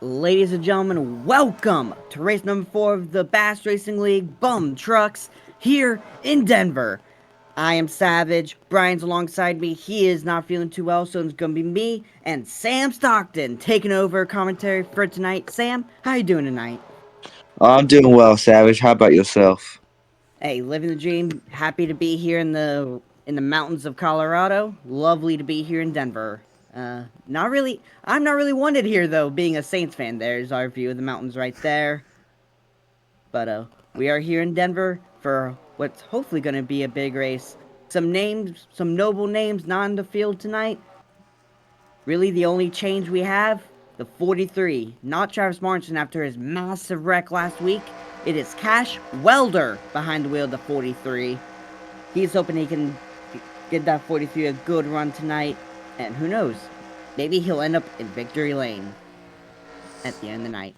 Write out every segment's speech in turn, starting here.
Ladies and gentlemen, welcome to race number 4 of the Bass Racing League BUMTRUCCs here in Denver. I am Savage. Brian's alongside me. He is not feeling too well, so it's going to be me and Sam Stockton taking over commentary for tonight. Sam, how you doing tonight? I'm doing well, Savage. How about yourself? Hey, living the dream. Happy to be here in the mountains of Colorado. Lovely to be here in Denver. Not really. I'm not really wanted here though. Being a Saints fan, there's our view of the mountains right there. But we are here in Denver for what's hopefully going to be a big race. Some names, some noble names not in the field tonight. Really, the only change we have, the 43. Not Travis Martin after his massive wreck last week. It is Cash Welder behind the wheel of the 43. He's hoping he can get that 43 a good run tonight. And who knows, maybe he'll end up in victory lane at the end of the night.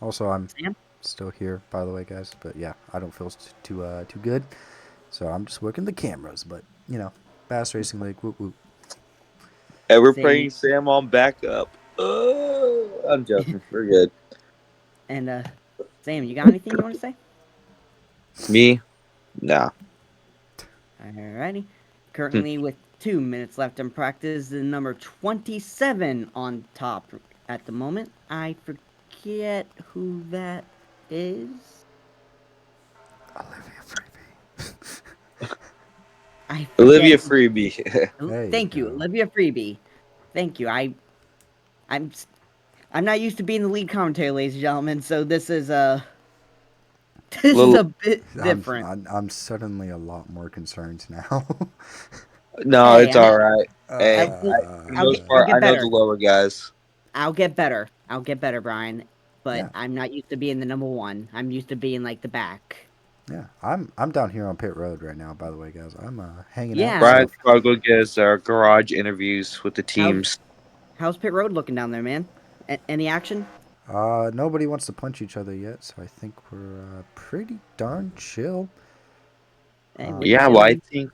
Also, I'm Sam? still here, by the way, guys. But yeah, I don't feel too good, so I'm just working the cameras. But Bass Racing League, whoop whoop. And we're Same. playing Sam on backup. I'm joking. We're good. And Sam, you got anything you want to say? Me? Nah. Alrighty. Currently with 2 minutes left in practice, the number 27 on top at the moment. I forget who that is. Olivia Freebie. I Olivia forget. Freebie. There you Thank you, go. Olivia Freebie. Thank you. I'm I'm not used to being the lead commentator, ladies and gentlemen. So this is this is Little. a bit I'm, different. I'm I'm suddenly a lot more concerned now. No, Hey, it's all right. Hey, I'll, for the most I'll part, get I know the better. lower guys. I'll get better. I'll get better, Brian. But Yeah, I'm not used to being the number one. I'm used to being like the back. yeah. I'm down here on pit road right now. By the way, guys, I'm hanging out. Yeah. So Brian's probably going to get us our garage interviews with the How's teams. how's Pit Road looking down there, man? Any action? nobody wants to punch each other yet, so I think we're pretty darn chill. Hey, we're Um, Yeah, well, I chilling. think.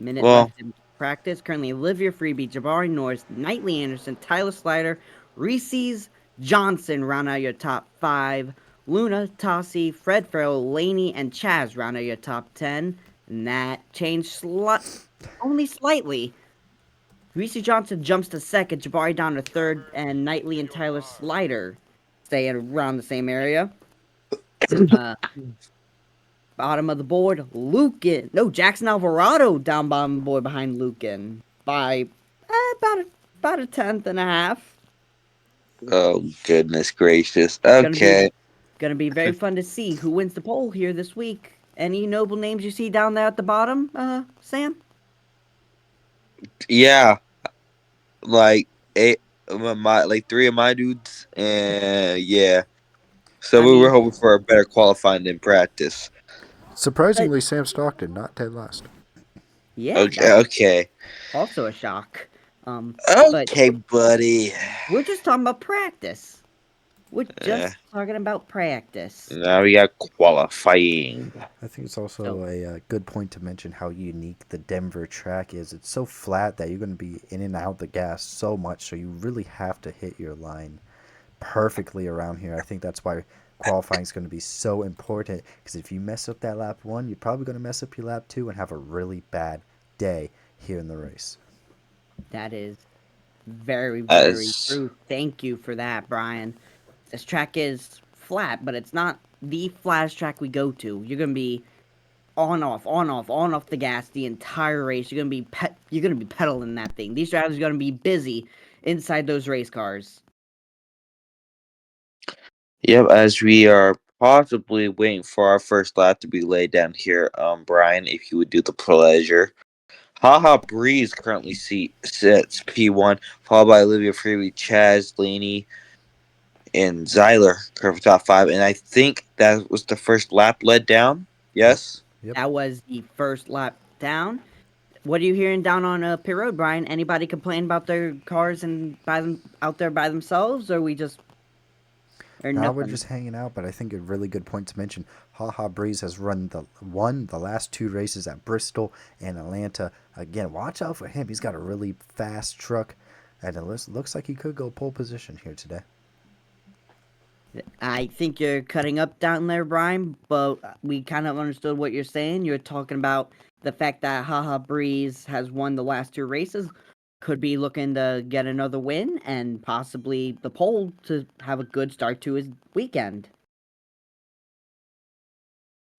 Minute Well, left in practice. Currently, Olivia Freebie, Jabari Norris, Knightley Anderson, Tyler Slider, Reese's Johnson round out your top five. Luna, Tossie, Fred Farrell, Laney, and Chaz round out your top 10. And that changed only slightly. Reese Johnson jumps to second, Jabari down to third, and Knightley and Tyler Slider stay around the same area. Uh, Bottom of the board, Lucan. No, Jackson Alvarado down bottom of the board behind Lucan by about a tenth and a half. oh, goodness gracious. Gonna be Okay. gonna be very fun to see who wins the poll here this week. Any noble names you see down there at the bottom, Sam? Yeah, like eight, like three of my dudes, and yeah. So I we were mean, hoping for a better qualifying in practice. but surprisingly, Sam Stockton, not dead last. yeah, Okay, that's okay, also a shock. But okay, buddy. we're just talking about practice. We're Uh, just talking about practice. now we got qualifying. I think it's So also a good point to mention how unique the Denver track is. It's so flat that you're going to be in and out the gas so much, so you really have to hit your line perfectly around here. I think that's why qualifying is going to be so important, because if you mess up that lap one, you're probably going to mess up your lap two and have a really bad day here in the race. that is very, very As true. Thank you for that, Brian. This track is flat, but it's not the flattest track we go to. You're gonna be on off, on off, on off the gas the entire race. You're gonna be pedaling that thing. These drivers are gonna be busy inside those race cars. yep, as we are possibly waiting for our first lap to be laid down here, Brian, if you would do the pleasure. Haha Breeze currently sits P1, followed by Olivia Freebie, Chaz, Laney, and Zyler currently top five. And I think that was the first lap led down. Yep. Yes. Yep. That was the first lap down. What are you hearing down on pit road, Brian? Anybody complain about their cars and by them out there by themselves, or we just or Now we're nothing? just hanging out, but I think a really good point to mention. Haha Breeze has won the last two races at Bristol and Atlanta. Again, watch out for him. He's got a really fast truck. And it looks like he could go pole position here today. I think you're cutting up down there, Brian, but we kind of understood what you're saying. You're talking about the fact that Haha Breeze has won the last two races, could be looking to get another win, and possibly the pole to have a good start to his weekend.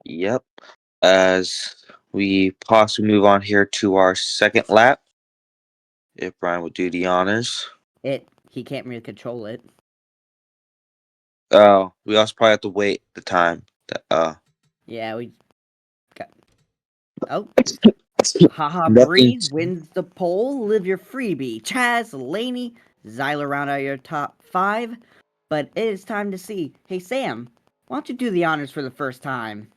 Yep. As we possibly move on here to our second lap, if Brian would do the honors. He can't really control it. Oh, we also probably have to wait the time. Yeah, we got. Oh, Haha Nothing. Breeze wins the pole. Live your freebie. Chaz, Laney, Zyla round out your top five. But it is time to see. Hey, Sam, why don't you do the honors for the first time?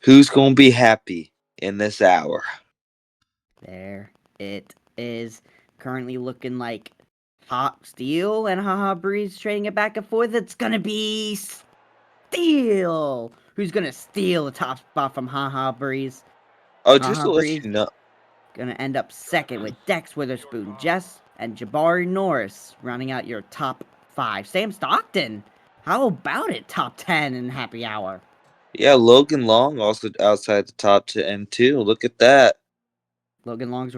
Who's gonna be happy in this hour? There it is. Currently looking like Hot Steel and Haha Breeze trading it back and forth. It's gonna be Steel. Who's gonna steal the top spot from Haha Breeze? Oh, just Haha to let Breeze you know. gonna end up second with Dex Witherspoon, Jess, and Jabari Norris rounding out your top five. Sam Stockton, how about it? Top 10 in happy hour. Yeah, Logan Long also outside the top 10 too. Look at that. Logan Long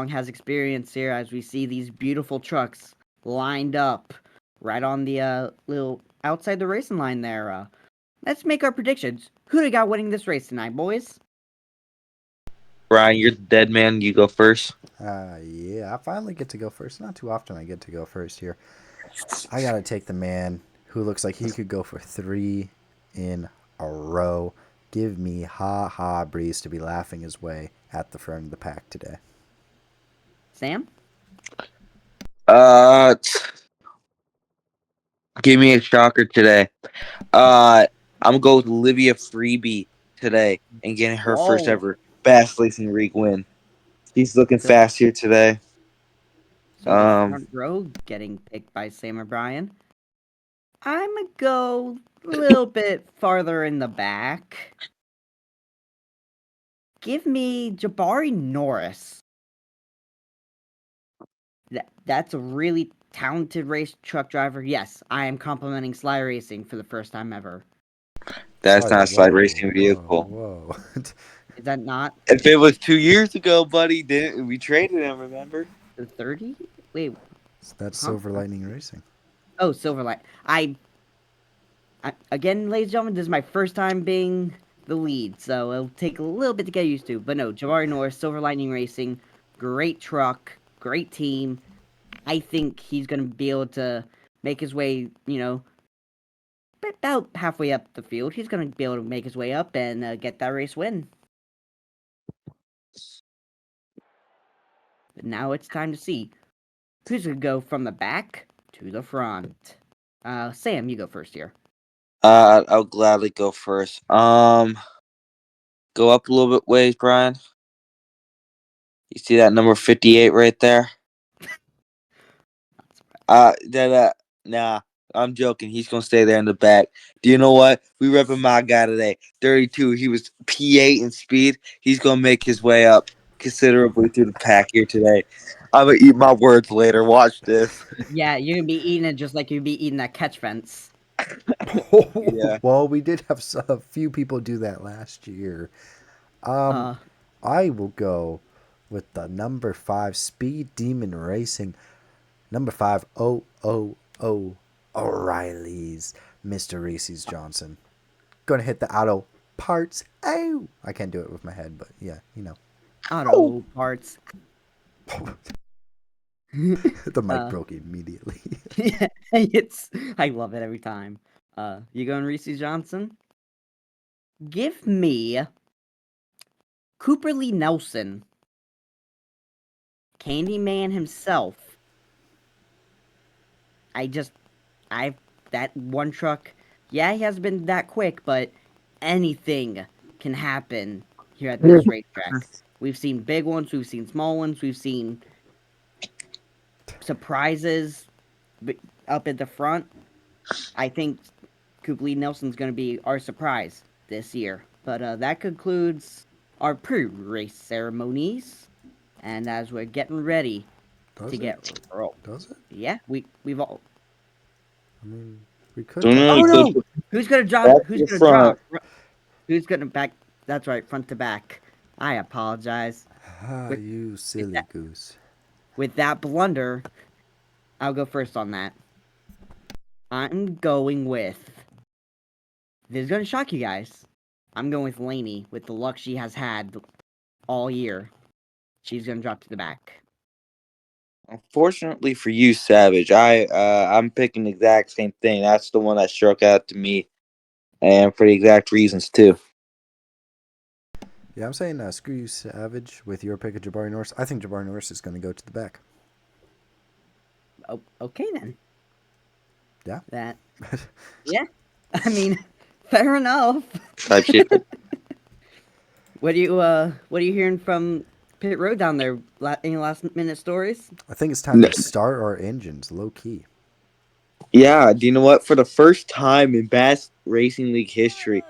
has experience here as we see these beautiful trucks lined up right on the little outside the racing line there. Let's make our predictions. Who do we got winning this race tonight, boys? Brian, you're the dead man. You go first. Yeah, I finally get to go first. Not too often I get to go first here. I gotta take the man who looks like he could go for 3 in a row. Give me Ha Ha Breeze to be laughing his way at the front of the pack today. Sam? Uh, Give me a shocker today. I'm gonna go with Olivia Freebie today and getting her first Whoa. ever Bass Racing League win. She's looking So, fast here today. so the Um, front row getting picked by Sam O'Brien. I'm gonna go a little bit farther in the back. Give me Jabari Norris. That's a really talented race truck driver. Yes, I am complimenting Sly Racing for the first time ever. that's not a slide Whoa, racing whoa, vehicle. whoa. Is that not If it was 2 years ago, buddy, didn't we traded him? Remember? the 30? Wait, That's huh? Silver Lightning Racing. Oh, Silverlight. Again, ladies and gentlemen, this is my first time being the lead, so it'll take a little bit to get used to. But no, Jabari Norris, Silver Lightning Racing, great truck, great team. I think he's going to be able to make his way, about halfway up the field. He's going to be able to make his way up and get that race win. But now it's time to see who's going to go from the back to the front. Sam, you go first here. I'll gladly go first. Go up a little bit ways, Brian. You see that number 58 right there? Nah, I'm joking. He's gonna stay there in the back. Do you know what? We repping my guy today. 32. He was P8 in speed. He's gonna make his way up considerably through the pack here today. I'm gonna eat my words later. Watch this. Yeah, you're going to be eating it just like you'd be eating that catch fence. Yeah. Well, we did have a few people do that last year. Um, Uh, I will go with the number 5 Speed Demon Racing. Number 5 O'Reilly's Mr. Reese's Johnson. Gonna hit the auto parts. Oh, I can't do it with my head, but yeah, you know. auto parts. The mic uh, broke immediately. yeah, it's I love it every time. You going Reese Johnson? Give me Cooper Lee Nelson, Candyman himself. I just, I that one truck. Yeah, he hasn't been that quick, but anything can happen here at this racetrack. We've seen big ones, we've seen small ones, we've seen surprises up at the front. I think Cooper Nelson's going to be our surprise this year. But that concludes our pre-race ceremonies. And as we're getting ready Does to it? get rolled. Does it? Yeah, we've all. I mean, we could Don't know. Oh technically. Go no! Who's gonna drop? back Who's to gonna front. drop? Who's gonna back? That's right, front to back. I apologize. Ah, With you with silly that goose. with that blunder, I'll go first on that. I'm going with. This is gonna shock you guys. I'm going with Lainey with the luck she has had all year. She's gonna drop to the back. Unfortunately for you, Savage, I'm picking the exact same thing. That's the one that struck out to me, and for the exact reasons too. Yeah, I'm saying screw you, Savage, with your pick of Jabari Norris. I think Jabari Norris is going to go to the back. Oh, okay then. Yeah. That. Yeah. I mean, fair enough. Type shit. What are you hearing from Pit Road down there? Any last minute stories? I think it's time to start our engines low key. Yeah, do you know what? For the first time in Bass Racing League history,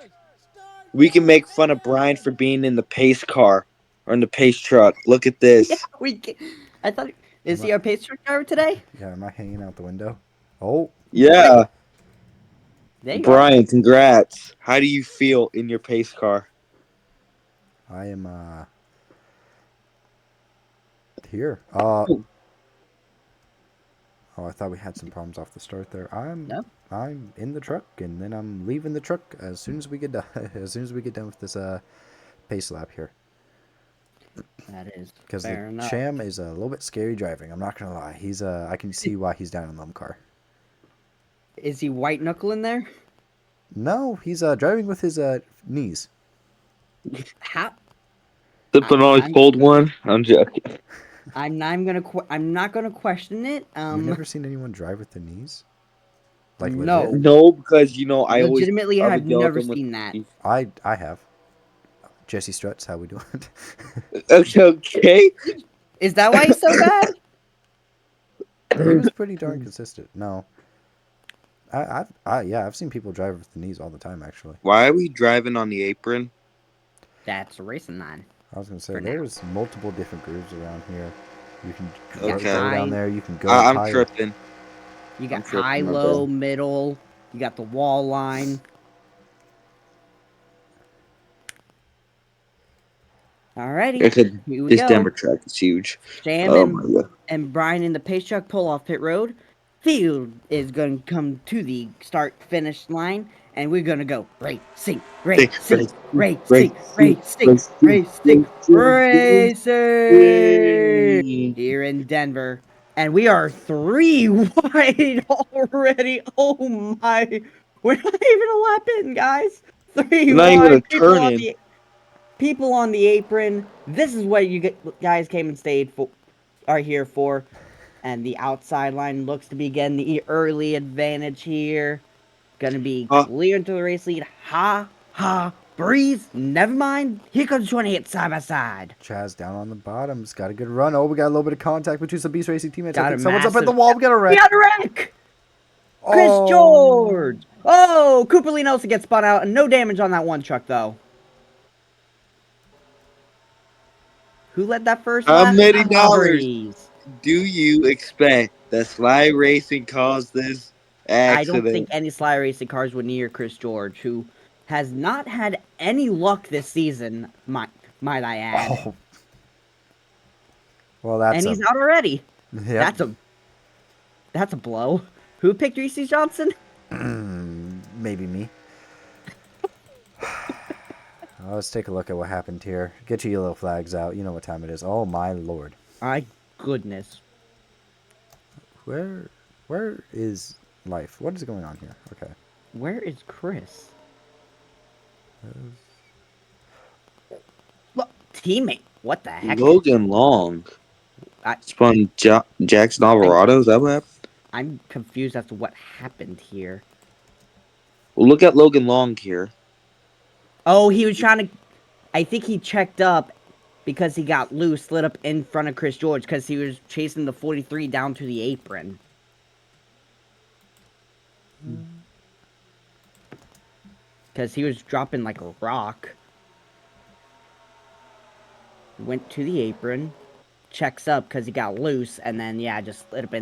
we can make fun of Brian for being in the pace car or in the pace truck. Look at Yeah, this. we. I thought. Is Am I, he our pace truck driver today? yeah, am I hanging out the window? Oh, Yeah, There you are. Brian, congrats. How do you feel in your pace car? I am here. Oh, I thought we had some problems off the start there. No, I'm in the truck, and then I'm leaving the truck as soon as we get done. As soon as we get done with this pace lap here, that is because the fair enough. Cham is a little bit scary driving. I'm not gonna lie. He's I can see why he's down in the car. Is he white knuckle in there? No, he's driving with his knees. How? Sipping on a I'm. cold one? I'm joking. I'm not gonna question it. You've never seen anyone drive with their knees, like legit. No. No, because Legitimately, I I've would yell at never them with. seen that. I have. Jesse Struts, how we doing? Okay. Is that why he's so bad? He was pretty darn consistent. No, I've seen people drive with the knees all the time. Actually, Why are we driving on the apron? That's racing line I was gonna say for now. there's multiple different grooves around here. You can You got Okay. go down high, there. You can go I'm higher. tripping. you I'm got high, tripping, my low, bad. middle. You got the wall line. Alrighty, Okay, here we this go. Denver track is huge. Sam Oh my god. and Brian in the pace truck pull off pit road. Field is going to come to the start finish line, and we're going to go racing, racing, racing, racing, racing, racing here in Denver. And we are 3 wide already. Oh my. We're not even a lap in, guys. 3 Not even a wide. turn in. People on the apron. This is what guys came and stayed for, are here for. And the outside line looks to be getting the early advantage here. Gonna be Huh? clear into the race lead. Breeze. Never mind. Here comes 28 side by side. Chaz down on the bottom. Got a good run. Oh, we got a little bit of contact between some Beast Racing teammates. I Got a think someone's up at the massive. wall. We got a We wreck. got a wreck. Chris Oh, George. Oh, Cooper Lee Nelson gets spun out, and no damage on that one truck though. Who led that first How lap? many dollars Breeze. do you expect that Sly Racing caused this I don't think accident? any Sly Racing cars would near Chris George, who has not had any luck this season, might I add. oh. Well, that's And a he's out already. yep. That's a blow. Who picked Reese Johnson? Maybe me. Let's take a look at what happened here. Get your yellow flags out. You know what time it is. Oh my lord. My goodness. Where is life? What is going on here? Okay. Where is Chris? Look, teammate. What the heck? Logan Long I, spun Jackson I, Alvarado. Is that what happened? I'm confused as to what happened here. Well, look at Logan Long here. Oh, he was trying to. I think he checked up because he got loose, slid up in front of Chris George because he was chasing the 43 down to the apron. Because he was dropping like a rock. Went to the apron, checks up because he got loose, and then yeah, just slid up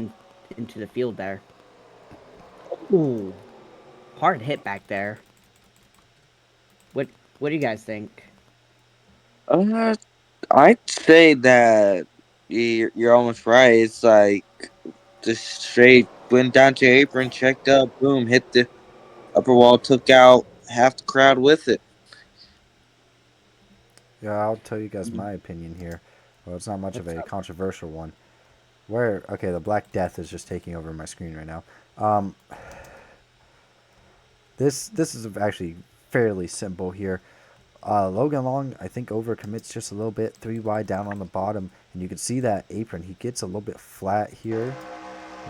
into the field there. Ooh, hard hit back there. What What do you guys think? Uh, I'd say that you're almost right. It's like just straight went down to your apron, checked up, boom, hit the upper wall, took out half the crowd with it. Yeah, I'll tell you guys Mhm. my opinion here. Well, it's not much of What's a up? controversial one. Where okay, the Black Death is just taking over my screen right now. Um, this is actually fairly simple here. Logan Long, I think, overcommits just a little bit, 3 wide down on the bottom, and you can see that apron. He gets a little bit flat here.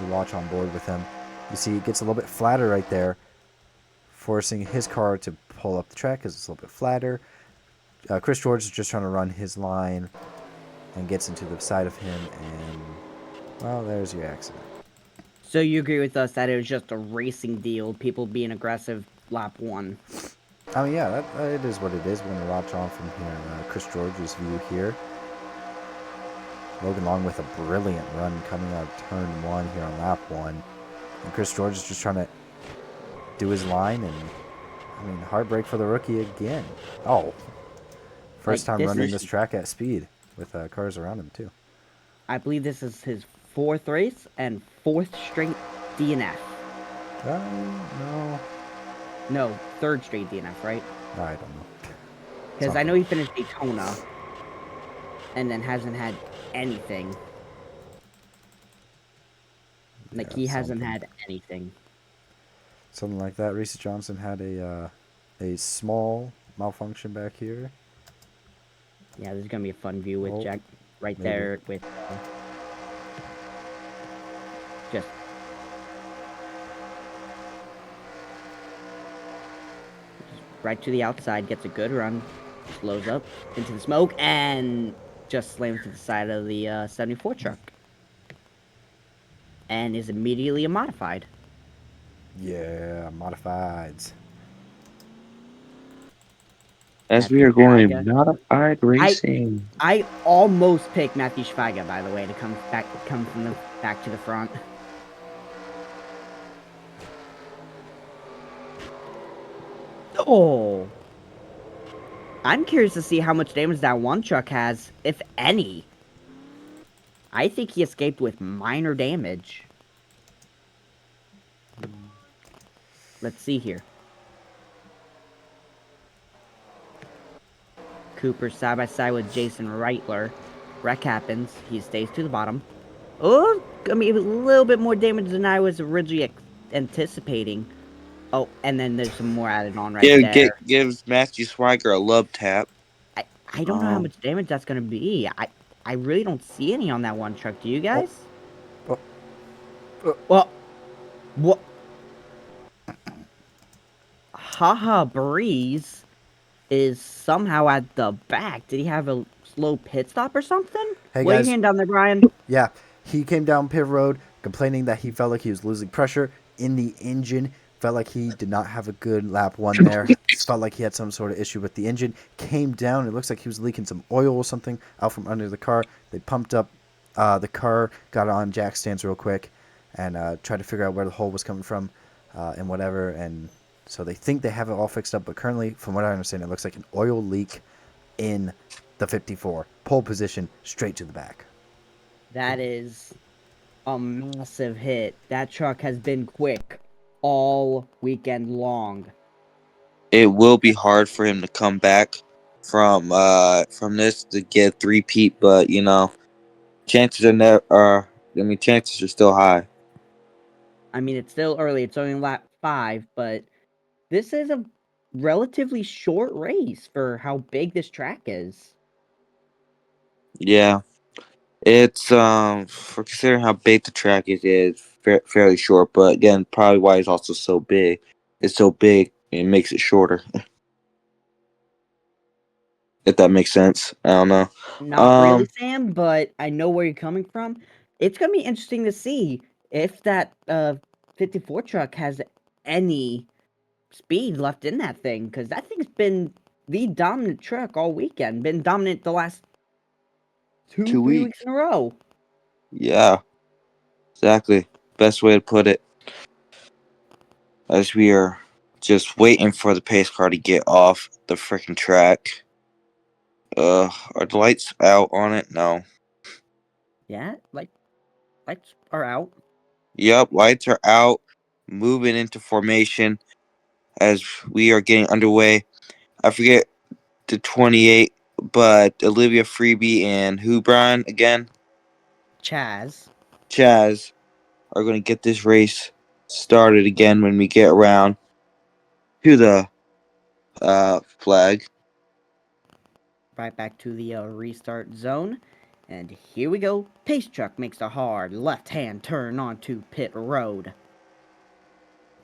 You watch on board with him. You see it gets a little bit flatter right there, forcing his car to pull up the track because it's a little bit flatter. Chris George is just trying to run his line and gets into the side of him, and well, there's your accident. So you agree with us that it was just a racing deal, people being aggressive lap one? I mean, yeah, it is what it is. We're going to watch on from here. Chris George's view here. Logan Long with a brilliant run coming out of turn one here on lap one. And Chris George is just trying to do his line, and I mean, heartbreak for the rookie again. Oh, Like first time this running is, this track at speed with cars around him, too. I believe this is his fourth race and fourth straight DNF. No, No, third straight DNF, right? I don't know. Because I know Something. he finished Daytona and then hasn't had anything. Like Yeah, he hasn't something. had anything. Something like that. Reese Johnson had a small malfunction back here. Yeah, this is gonna be a fun view with Oh, Jack right maybe. there with just right to the outside, gets a good run, slows up into the smoke, and just slams to the side of the 74 truck, and is immediately a modified. Yeah, modifieds. As we Matthew are going Schweiger. modified I racing. I almost picked Matthew Schweiger, by the way, to come from the back to the front. Oh, I'm curious to see how much damage that one truck has, if any. I think he escaped with minor damage. Let's see here. Cooper side by side with Jason Reitler. Wreck happens. He stays to the bottom. Oh, I mean, a little bit more damage than I was originally anticipating. Oh, and then there's some more added on right there. Gives Matthew Swiger a love tap. I, I don't know how Um, much damage that's gonna be. I really don't see any on that one truck. Do you Oh, guys? oh, oh. Well, what? Haha Breeze is somehow at the back. Did he have a slow pit stop or something? Hey What are you guys, hearing down there, Brian? yeah, he came down pit road complaining that he felt like he was losing pressure in the engine. Felt like he did not have a good lap one there. Felt like he had some sort of issue with the engine. Came down. It looks like he was leaking some oil or something out from under the car. They pumped up the car, got on jack stands real quick, and tried to figure out where the hole was coming from and whatever. And so they think they have it all fixed up. But currently, from what I understand, it looks like an oil leak in the 54. Pole position straight to the back. That is a massive hit. That truck has been quick all weekend long. it will be hard for him to come back from this to get three peat, but chances are never are. I mean, chances are still high. I mean, it's still early. It's only lap 5, but this is a relatively short race for how big this track is. Yeah, it's for considering how big the track is fairly short, but again, probably why it's also so big. It's so big, it makes it shorter. If that makes sense, I don't know. Not really, Um, Sam, but I know where you're coming from. It's gonna be interesting to see if that 54 truck has any speed left in that thing, because that thing's been the dominant truck all weekend. Been dominant the last two, 3 weeks2 weeks. in a row. Yeah, exactly. Best way to put it. As we are just waiting for the pace car to get off the freaking track. Are the lights out on it? No. Yeah, lights are out. Yep, lights are out. Moving into formation as we are getting underway. I forget the 28, but Olivia Freebie and who, Brian, again? Chaz. Chaz are going to get this race started again when we get around to the flag. Right back to the restart zone. And here we go. Pace truck makes a hard left-hand turn onto pit road.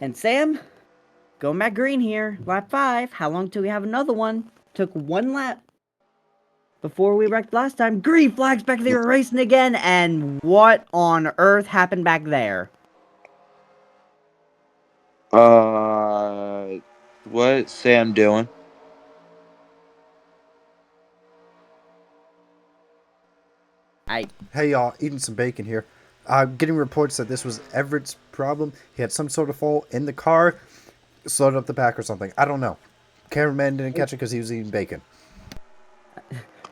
And Sam, going back green here. Lap 5. How long till we have another one? Took one lap before we wrecked last time. Green flags back there racing again. And what on earth happened back there? Uh, what Sam doing? I Hey y'all, eating some bacon here. Getting reports that this was Everett's problem. He had some sort of fault in the car, slowed up the pack or something. I don't know. Cameraman didn't catch it because he was eating bacon.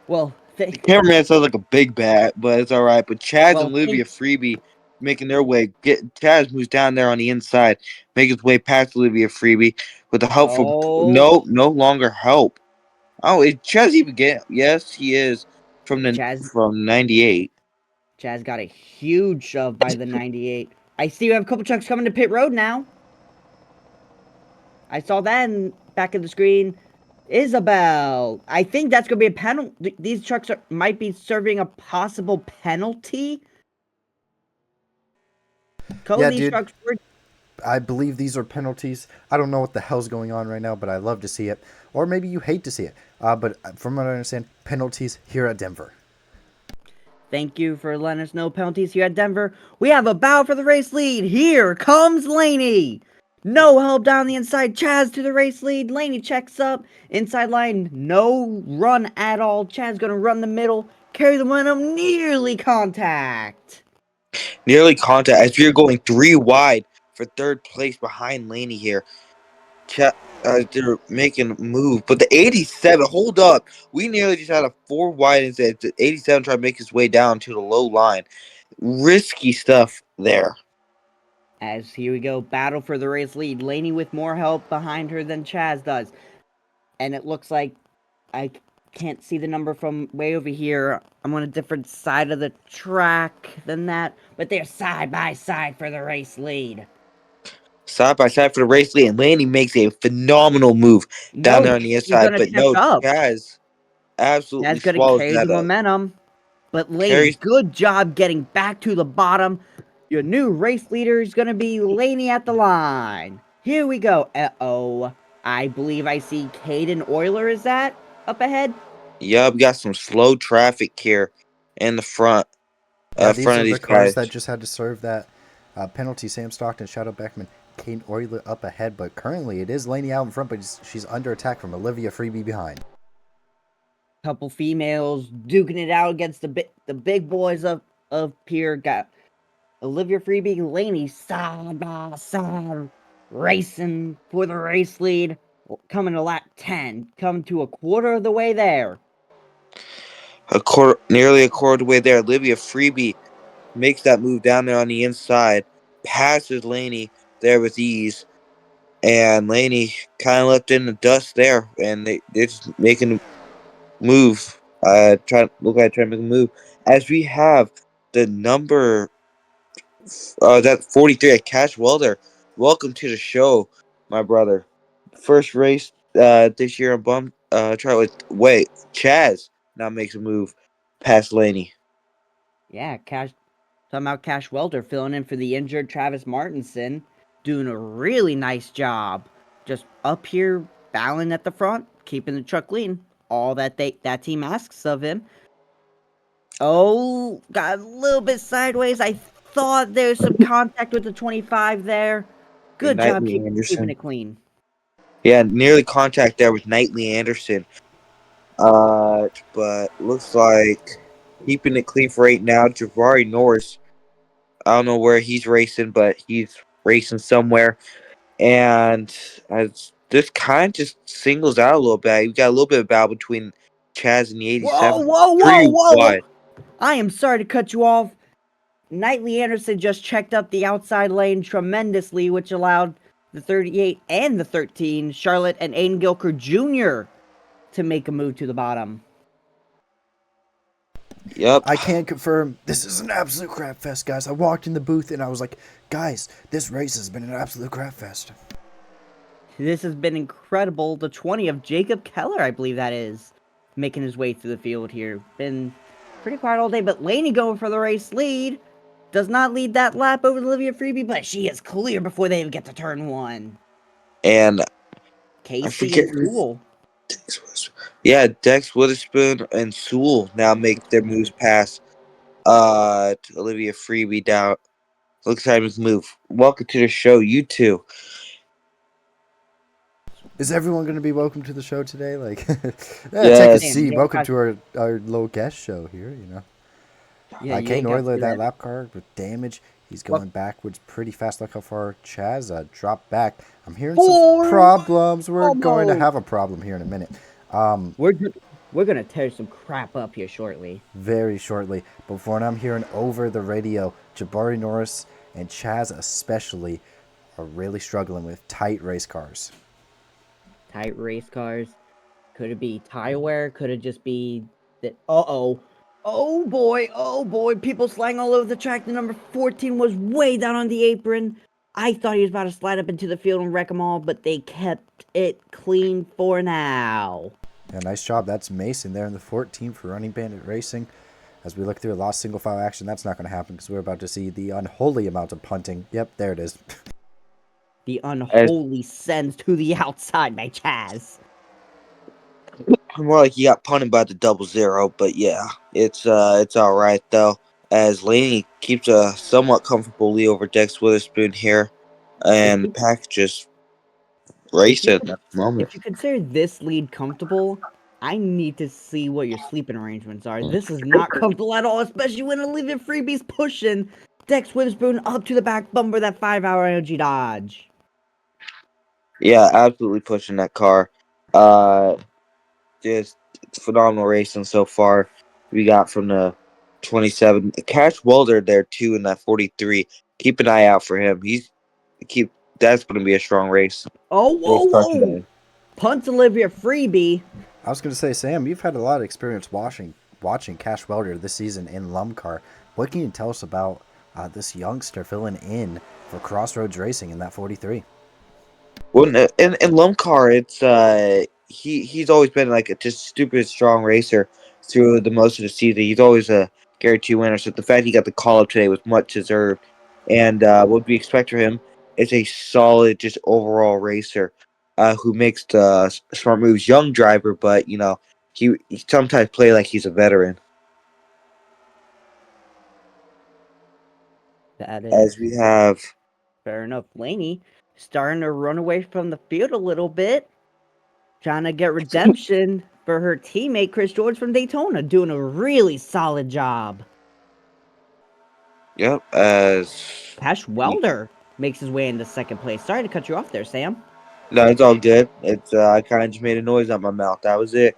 well, The cameraman sounds like a big bat, but it's all right. But Chaz and well, Olivia Freebie making their way. Chaz moves down there on the inside, make his way past Olivia Freebie with the help from oh, no longer help. Oh, is Chaz even get? Yes, he is Chaz from '98. Chaz got a huge shove by the 98. I see you have a couple trucks coming to pit road now. I saw that in back of the screen. Isabel, I think that's going to be a penalty. These trucks might be serving a possible penalty. Code Yeah, these dude. trucks were. I believe these are penalties. I don't know what the hell's going on right now, but I love to see it. Or maybe you hate to see it. But from what I understand, penalties here at Denver. Thank you for letting us know penalties here at Denver. We have a bow for the race lead. Here comes Laney. No help down the inside. Chaz to the race lead. Laney checks up. Inside line, no run at all. Chaz gonna run the middle. Carry the momentum. Nearly contact. Nearly contact as we are going 3 wide for third place behind Laney here. They're making a move, but the 87. Hold up, we nearly just had a 4 wide instead. The 87 trying to make his way down to the low line. Risky stuff there. As here we go, battle for the race lead. Laney with more help behind her than Chaz does. And it looks like I can't see the number from way over here. I'm on a different side of the track than that. But they're side by side for the race lead. Side by side for the race lead, and Laney makes a phenomenal move down No, there on the she's inside. gonna But catch no, up. Chaz absolutely Chaz gonna swallows carry the that up. momentum. But Laney, Carries. good job getting back to the bottom. Your new race leader is gonna be Laney at the line. Here we go. Uh-oh. I believe I see Caden Euler, is that up ahead? Yup, we got some slow traffic here in the Yeah, these front are of the these cars guys. that just had to serve that penalty. Sam Stockton, Shadow Beckman, Kane Euler up ahead. But currently it is Laney out in front, but she's under attack from Olivia Freebie behind. Couple females duking it out against the big boys of Pier. Got Olivia Freebie, Laney side by side, racing for the race lead. Coming to lap 10, coming to a quarter of the way there. Nearly a quarter of the way there. Olivia Freebie makes that move down there on the inside, passes Laney there with ease, and Laney kind of left in the dust there, and they're just making a move. Trying to make a move as we have the number that 43 at Cash Welder. Welcome to the show, my brother. First race this year on try with wait Chaz now makes a move past Laney. Yeah, talking about Cash Welter filling in for the injured Travis Martinson, doing a really nice job. Just up here, battling at the front, keeping the truck clean. All that team asks of him. Oh, got a little bit sideways. I thought there was some contact with the 25 there. And Good job Knightley keeping Anderson. it clean. Yeah, nearly contact there with Knightley Anderson. But looks like keeping it clean for right now. Jabari Norris, I don't know where he's racing, but he's racing somewhere. And as this kind of just singles out a little bit. You got a little bit of battle between Chaz and the Whoa, 87. whoa, whoa, Three whoa! wide. I am sorry to cut you off. Knightley Anderson just checked up the outside lane tremendously, which allowed the 38 and the 13, Charlotte and Aiden Gilker Jr., to make a move to the bottom. Yep. I can confirm this is an absolute crap fest, guys. I walked in the booth and I was like, guys, this race has been an absolute crap fest. This has been incredible. The 20 of Jacob Keller, I believe that is, making his way through the field here. Been pretty quiet all day, but Laney going for the race lead. Does not lead that lap over Olivia Freebie, but she is clear before they even get to turn one. And I Casey forget and who. Sewell. Yeah, Dex Witherspoon and Sewell now make their moves past Olivia Freebie down. Looks like his move. Welcome to the show, you two. Is everyone going to be welcome to the show today? Like, yeah, take a Yes. seat. Welcome to our little guest show here, you know. Yeah, you Kane ain't got to Euler, do that lap car with damage. He's going backwards pretty fast. Look how far Chaz dropped back. I'm hearing some problems. We're going to have a problem here in a minute. We're gonna tear some crap up here shortly. Very shortly. But for now, I'm hearing over the radio, Jabari Norris and Chaz especially are really struggling with tight race cars. Tight race cars. Could it be tire wear? Could it just be that? Oh boy! People sliding all over the track. The number 14 was way down on the apron. I thought he was about to slide up into the field and wreck them all, but they kept it clean for now. Yeah, nice job. That's Mason there in the 14 for Running Bandit Racing. As we look through a lost single file action, that's not going to happen because we're about to see the unholy amount of punting. Yep, there it is. The unholy sends to the outside by Chaz. More like he got punted by the 00, but yeah, it's all right though. As Laney keeps a somewhat comfortable lead over Dex Witherspoon here, and the pack just racing at the moment. If you consider this lead comfortable, I need to see what your sleeping arrangements are. This is not comfortable at all, especially when Olivia Freebie's pushing Dex Witherspoon up to the back bumper, that 5-hour energy dodge. Yeah, absolutely pushing that car. Just phenomenal racing so far. We got from the 27. Cash Welder there too in that 43. Keep an eye out for him. That's going to be a strong race. Oh, whoa! Punt Olivia Freebie. I was going to say, Sam, you've had a lot of experience watching Cash Welder this season in Lumcar. What can you tell us about this youngster filling in for Crossroads Racing in that 43? Well, in Lumcar, it's he's always been like a just stupid strong racer through the most of the season. He's always a guarantee winner. So the fact he got the call up today was much deserved. And what we expect from him is a solid, just overall racer who makes the smart moves. Young driver, but he sometimes play like he's a veteran. That is As we have fair enough. Laney starting to run away from the field a little bit, trying to get redemption for her teammate Chris George from Daytona, doing a really solid job. Yep, as Cash Welder makes his way into second place. Sorry to cut you off there, Sam. no, it's all good. It's I kind of just made a noise out my mouth. That was it.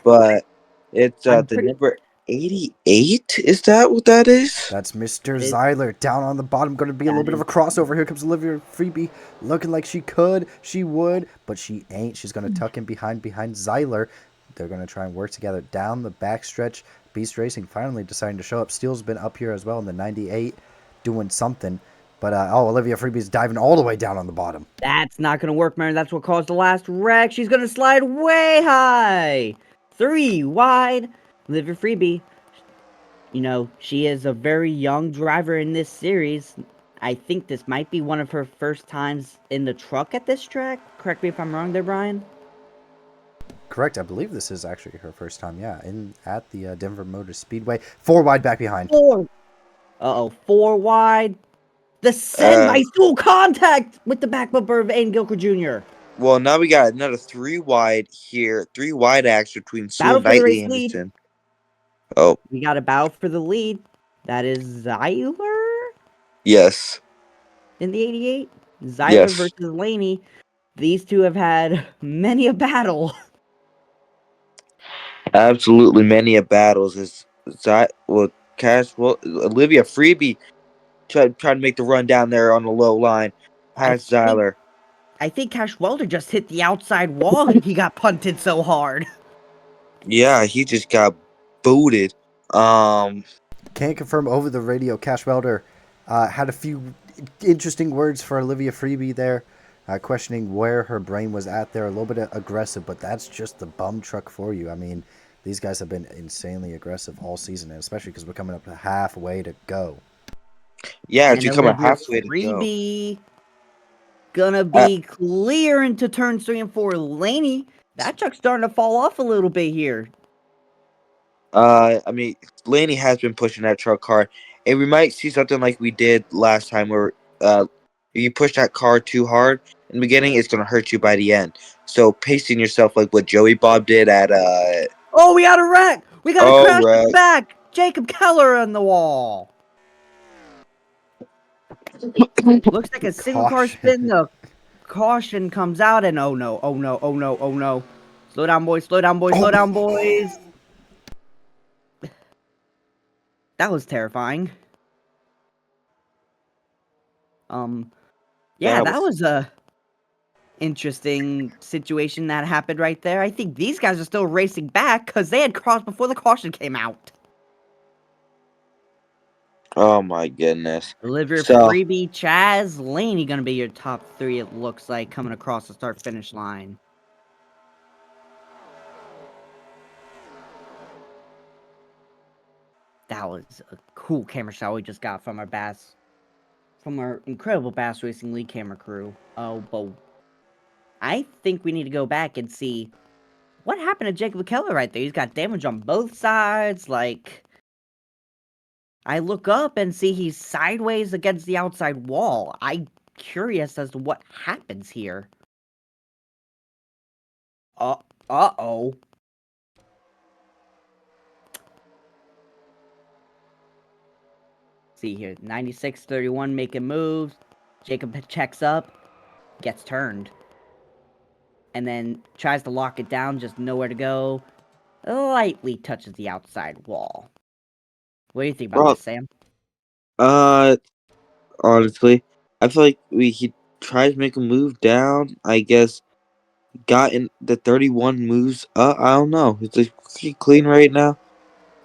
But it's the number 88. Is that what that is? That's Mr. Zeiler down on the bottom. Going to be a little bit of a crossover. Here comes Olivia Freebie, looking like she would, but she ain't. She's going to tuck in behind Zeiler. They're going to try and work together down the backstretch. Beast Racing finally deciding to show up. Steele's been up here as well in the 98, doing something. But, Olivia Freebie's diving all the way down on the bottom. That's not going to work, man. That's what caused the last wreck. She's going to slide way high. 3 wide. Olivia Freebie, she is a very young driver in this series. I think this might be one of her first times in the truck at this track. Correct me if I'm wrong there, Brian. Correct. I believe this is actually her first time, at the Denver Motor Speedway. 4 wide back behind. 4 wide. The semi-dual contact with the back bumper of Aiden Gilker Jr. Well, now we got another 3 wide here. 3 wide action between Sue Battle and for the Knightley race lead. Anderson. Oh, We got a battle for the lead. That is Zyler yes. in the 88. Zyler Yes. versus Laney. These two have had many a battle. Absolutely many a battles. Olivia Freebie tried to make the run down there on the low line I past think Zyler. Cash Welder just hit the outside wall. He got punted so hard. Yeah, he just got booted. Um, Can't confirm over the radio. Cash Welder had a few interesting words for Olivia Freebie there, questioning where her brain was at there. A little bit aggressive, but that's just the bum truck for you. I mean, these guys have been insanely aggressive all season, and especially because we're coming up to halfway to go. yeah, it's And becoming Olivia halfway to go. Freebie gonna Uh, be clear into turns 3 and 4. Laney, that truck's starting to fall off a little bit here. I mean, Laney has been pushing that truck hard, and we might see something like we did last time, where if you push that car too hard in the beginning, it's gonna hurt you by the end. So pacing yourself like what Joey Bob did at Oh, we got a wreck! We got a oh crash in the right. back! Jacob Keller on the wall. Looks like a single car spin. Caution. The caution comes out, and oh no, oh no, oh no, oh no. Slow down, boys, slow down, boys, slow Oh, down, boys. That was terrifying. Yeah, that that was was a interesting situation that happened right there. I think these guys are still racing back because they had crossed before the caution came out. oh my goodness. Olivia So Freebie, Chaz, Laney gonna be your top 3, it looks like, coming across the start-finish line. That was a cool camera shot we just got from our incredible Bass Racing League camera crew. Oh, but I think we need to go back and see what happened to Jacob Keller right there. He's got damage on both sides. Like, I look up and see he's sideways against the outside wall. I'm curious as to what happens here. Uh, uh-oh. See here, 96-31 making moves. Jacob checks up, gets turned. And then tries to lock it down, just nowhere to go. Lightly touches the outside wall. What do you think about well, this, Sam? uh, honestly, I feel like he tried to make a move down. I guess got in the 31 moves up. I don't know. It's like pretty clean right now.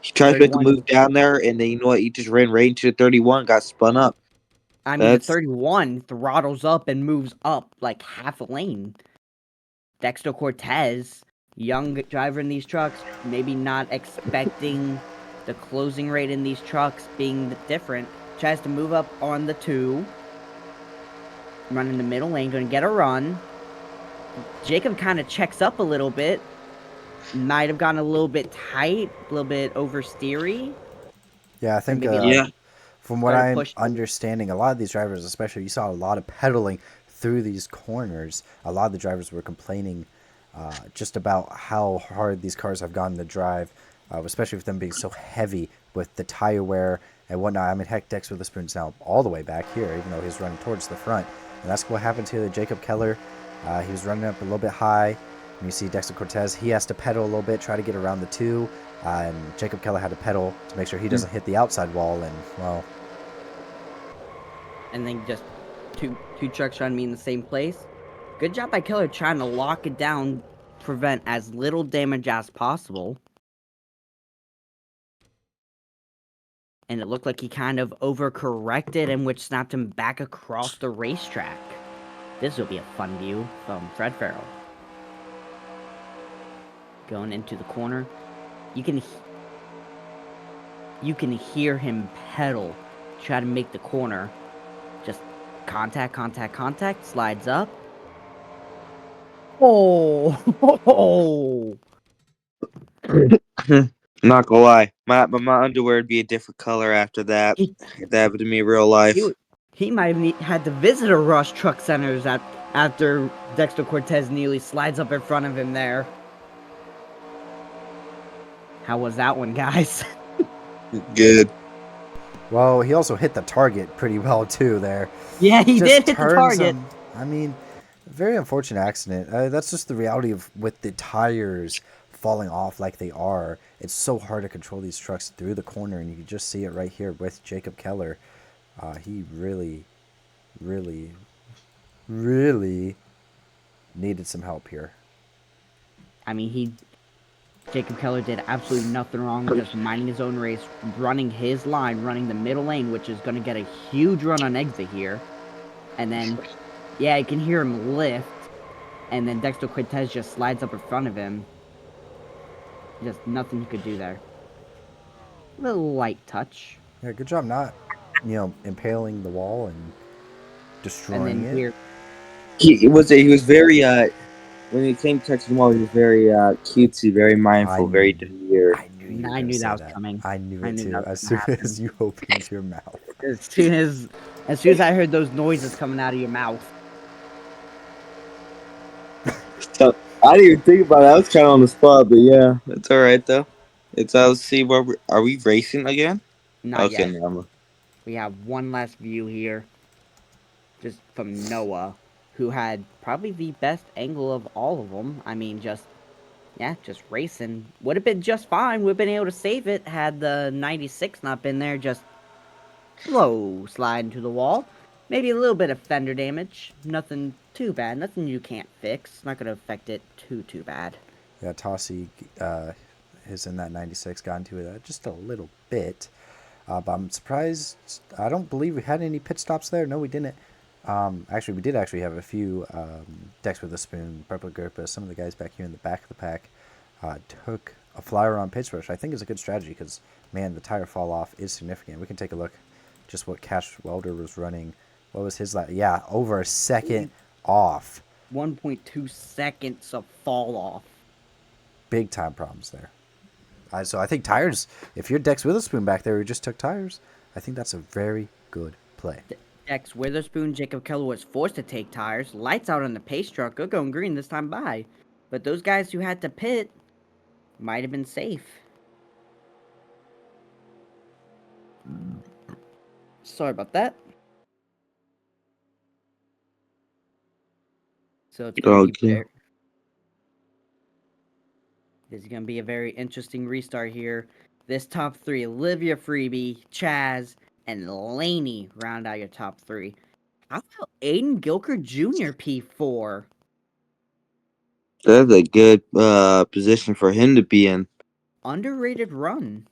He tries to make a 31. move down there, and then you know what? He just ran right into the 31, got spun up. I mean, the That's 31 throttles up and moves up like half a lane. Dexter Cortez, young driver in these trucks, maybe not expecting the closing rate in these trucks being different, tries to move up on the 2, run in the middle lane, gonna get a run. Jacob kind of checks up a little bit, might have gotten a little bit tight, a little bit oversteery, Yeah, I or think maybe yeah. from what started I'm pushing. understanding, a lot of these drivers, especially, you saw a lot of pedaling through these corners. A lot of the drivers were complaining just about how hard these cars have gotten to drive, especially with them being so heavy with the tire wear and whatnot. I mean, heck, Dex with the spoon's now all the way back here, even though he's running towards the front. And that's what happens here to Jacob Keller. He was running up a little bit high. And you see Dexter Cortez, he has to pedal a little bit, try to get around the 2. And Jacob Keller had to pedal to make sure he doesn't hit the outside wall. And, well, And then just two trucks trying to meet in the same place. Good job by Keller trying to lock it down, prevent as little damage as possible. And it looked like he kind of overcorrected, and which snapped him back across the racetrack. This will be a fun view from Fred Farrell. Going into the corner. You can hear him pedal, try to make the corner. Just contact, slides up. Oh! Not gonna lie, my underwear would be a different color after that. He, If that happened to me in real he, life. he might have had to visit a Rush Truck Centers after Dexter Cortez nearly slides up in front of him there. How was that one, guys? Good. Well, he also hit the target pretty well too there. Yeah, he Just did hit the turns target. him. I mean, very unfortunate accident. That's just the reality of with the tires falling off like they are. It's so hard to control these trucks through the corner, and you can just see it right here with Jacob Keller. He really, really, really needed some help here. I mean, Jacob Keller did absolutely nothing wrong, just minding his own race, running his line, running the middle lane, which is going to get a huge run on exit here. And then, yeah, you can hear him lift, and then Dexter Quintez just slides up in front of him. Just nothing he could do there. A little light touch. Yeah, good job not, impaling the wall and And destroying then it. here, He was very when he came to Texas Mall, he was very cutesy, very I, mindful, very demure. I knew you were I gonna knew that say was that. coming. I knew I it knew that too. was As going soon to as happen. you opened your mouth. As soon as, as soon as I heard those noises coming out of your mouth. So I didn't even think about it. I was kind of on the spot, but yeah, it's all right though. It's let's see are we racing again? Not Okay, yet. no. We have one last view here, just from Noah, who had probably the best angle of all of them. I mean, just racing. Would have been just fine. Would have been able to save it had the 96 not been there. Just slow slide into the wall. Maybe a little bit of fender damage. Nothing too bad. Nothing you can't fix. Not going to affect it too bad. Yeah, Tossie is in that 96, got into it just a little bit. But I'm surprised. I don't believe we had any pit stops there. No, we didn't. Actually, we did actually have a few decks with a spoon, Purple Gerpa. Some of the guys back here in the back of the pack took a flyer on pitch rush. I think is a good strategy because, man, the tire fall off is significant. We can take a look just what Cash Welder was running. What was his lap? Yeah, over a second off. 1.2 seconds of fall off. Big time problems there. So I think tires, if your Dex Witherspoon back there who just took tires, I think that's a very good play. Dex Witherspoon, Jacob Keller was forced to take tires. Lights out on the pace truck. Good going green this time by. But those guys who had to pit might have been safe. Sorry about that. So it's going to be Okay. very, this is going to be a very interesting restart here. This top three, Olivia Freebie, Chaz, and Laney round out your top three. How about Aiden Gilker Jr. P4? That's a good position for him to be in. Underrated run.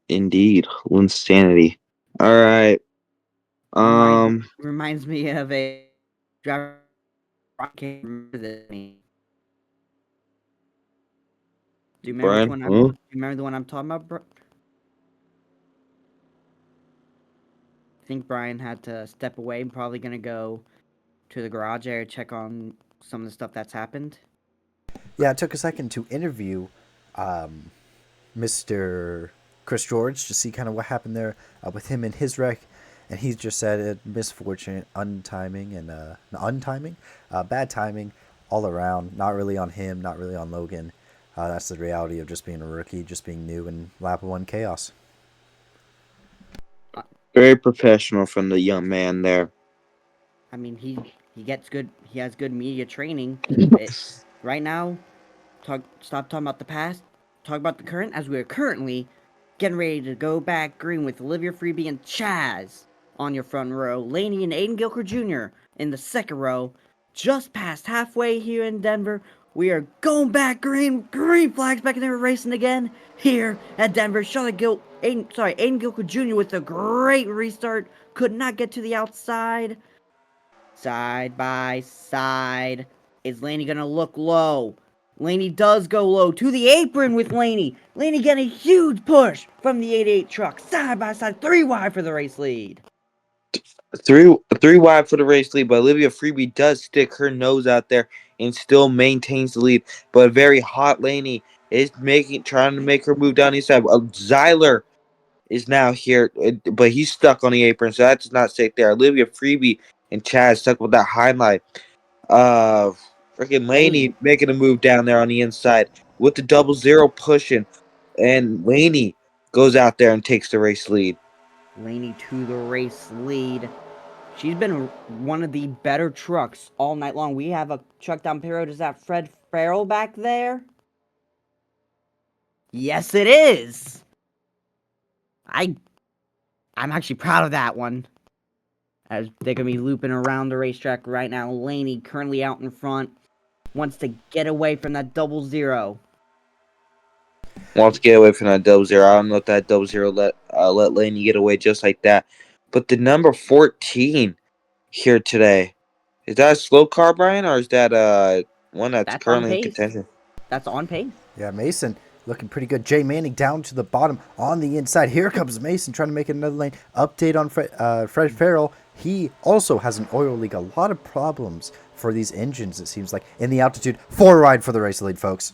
Indeed, insanity. All right. Reminds Um, reminds me of a driver. I can't remember this name. Do you remember which Brian. one I'm? Do Huh? you remember the one I'm talking about, bro? I think Brian had to step away. Probably gonna go to the garage area check on some of the stuff that's happened. Yeah, it took a second to interview um, Mr. Chris George to see kind of what happened there with him and his wreck. And he just said it misfortunate, untiming, and untiming, bad timing all around. Not really on him, not really on Logan. That's the reality of just being a rookie, just being new in lap one chaos. Uh, Very professional from the young man there. I mean, he gets good. He has good media training. It, right now, stop talking about the past. Talk about the current as we are currently getting ready to go back green with Olivia Freebie and Chaz on your front row. Laney and Aiden Gilker Jr. in the second row. Just past halfway here in Denver. We are going back green. Green flags back in there racing again here at Denver. Aiden Gilker Jr. with a great restart. Could not get to the outside. Side by side. Is Laney gonna look low? Laney does go low to the apron with Laney. Laney getting a huge push from the 88 truck. Side by side, 3 wide for the race lead. Three wide for the race lead, but Olivia Freebie does stick her nose out there and still maintains the lead. But very hot Laney is trying to make her move down the inside. Zyler is now here, but he's stuck on the apron, so that does not stick there. Olivia Freebie and Chad stuck with that highlight. Uh, Freaking Laney. Laney making a move down there on the inside. with the double zero pushing, and Laney goes out there and takes the race lead. Laney to the race lead. She's been one of the better trucks all night long. We have a truck down pit road. Is that Fred Farrell back there? Yes, it is. I I'm actually proud of that one. As they're gonna be looping around the racetrack right now. Laney currently out in front. Wants to get away from that double zero. Wants to get away from that double zero. I don't know if that double zero let Laney get away just like that. But the number 14 here today, is that a slow car, Brian, or is that one that's That's on currently in pace. contention? That's on pace. Yeah, Mason looking pretty good. Jay Manning down to the bottom on the inside. Here comes Mason trying to make another lane. Update on Fred Farrell. He also has an oil leak. A lot of problems for these engines, it seems like. In the altitude, 4 wide for the race lead, folks.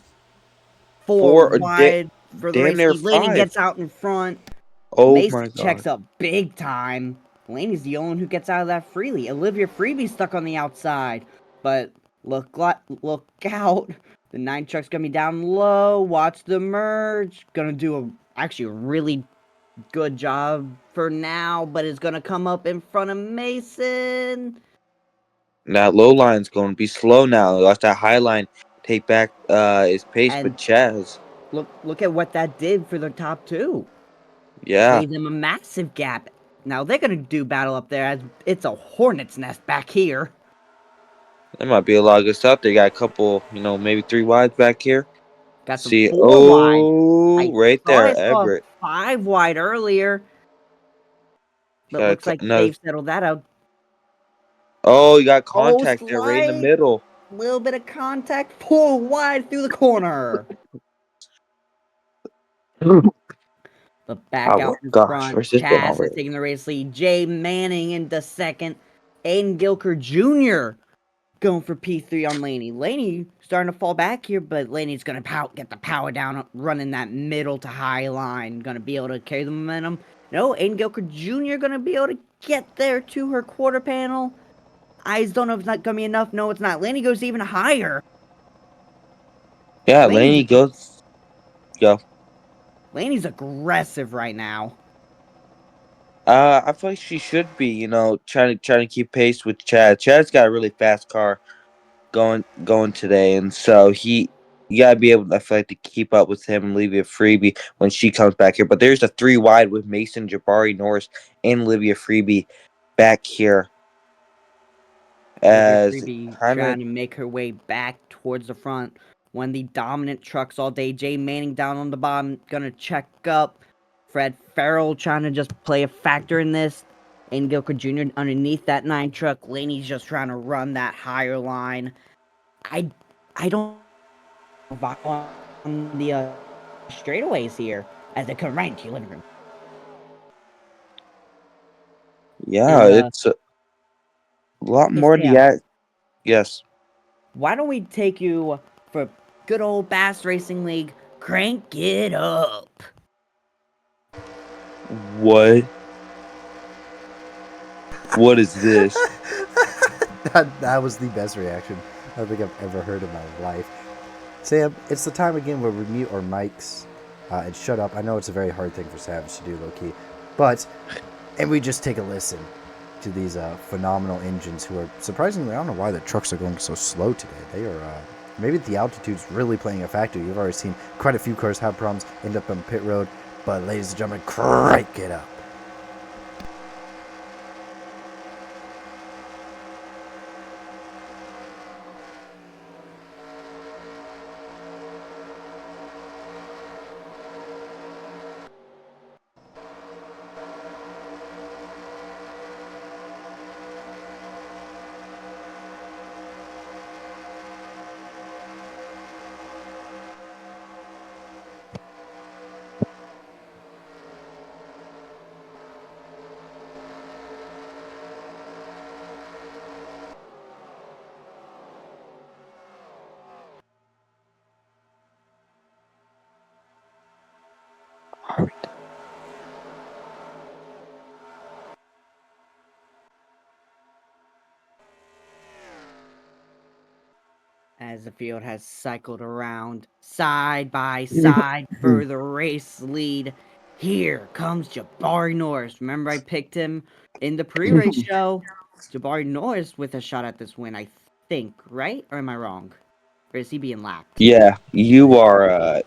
Four Four, wide for the damn race near lead. Laney 5. gets out in front. Oh Mason my god. checks up big time. Laney's the only one who gets out of that freely. Olivia Freebie's stuck on the outside. But look out. The 9 truck's gonna be down low. Watch the merge. Gonna do actually a really good job for now, but it's gonna come up in front of Mason. That low line's going to be slow now. Watch that high line take back his pace, but And Chaz. look at what that did for the top 2. Yeah, Gave them a massive gap. Now they're gonna do battle up there as it's a hornet's nest back here. there might be a lot of good stuff. They got a couple, maybe 3 wides back here. Got some See, 4 wide. oh, I right thought I there, saw Everett. 5 wide earlier, but Got looks like another. they've settled that out. Oh, you got Oh, contact there right in the slight middle. little bit of contact. 4 wide through the corner. But back Oh my out in gosh, front, where's this going Chaz is already? taking the race lead. Jay Manning into second. Aiden Gilker Jr. going for P3 on Laney. Laney starting to fall back here, but Laney's going to get the power down, running that middle to high line. Going to be able to carry the momentum. No, Aiden Gilker Jr. going to be able to get there to her quarter panel. Eyes don't know if it's not going to be enough. No, it's not. Laney goes even higher. Yeah, Laney's, Laney goes. Go. Laney's aggressive right now. I feel like she should be, trying to keep pace with Chad. Chad's got a really fast car going today, and so you gotta be able, I feel like, to keep up with him and Olivia Freebie when she comes back here. But there's a 3 wide with Mason, Jabari Norris, and Olivia Freebie back here Olivia as Freebie kind of trying to make her way back towards the front. One of the dominant trucks all day. Jay Manning down on the bottom, gonna check up. Fred Farrell trying to just play a factor in this. And Gilker Jr. underneath that 9 truck. Laney's just trying to run that higher line. I don't on the straightaways here as they come right into your living room. yeah, And it's a lot hey more to Sam, the yes. why don't we take you for good old Bass Racing League? Crank it up. What? What is this? That was the best reaction I think I've ever heard in my life. Sam, it's the time again where we mute our mics and shut up. I know it's a very hard thing for Savage to do, low key, and we just take a listen to these phenomenal engines who are surprisingly. I don't know why the trucks are going so slow today. They are maybe the altitude's really playing a factor. You've already seen quite a few cars have problems, end up on pit road, but ladies and gentlemen, crank it up. as the field has cycled around side by side for the race lead. Here comes Jabari Norris. Remember, I picked him in the pre race show. Jabari Norris with a shot at this win, I think, right? Or am I wrong? Or is he being lapped? Yeah, you are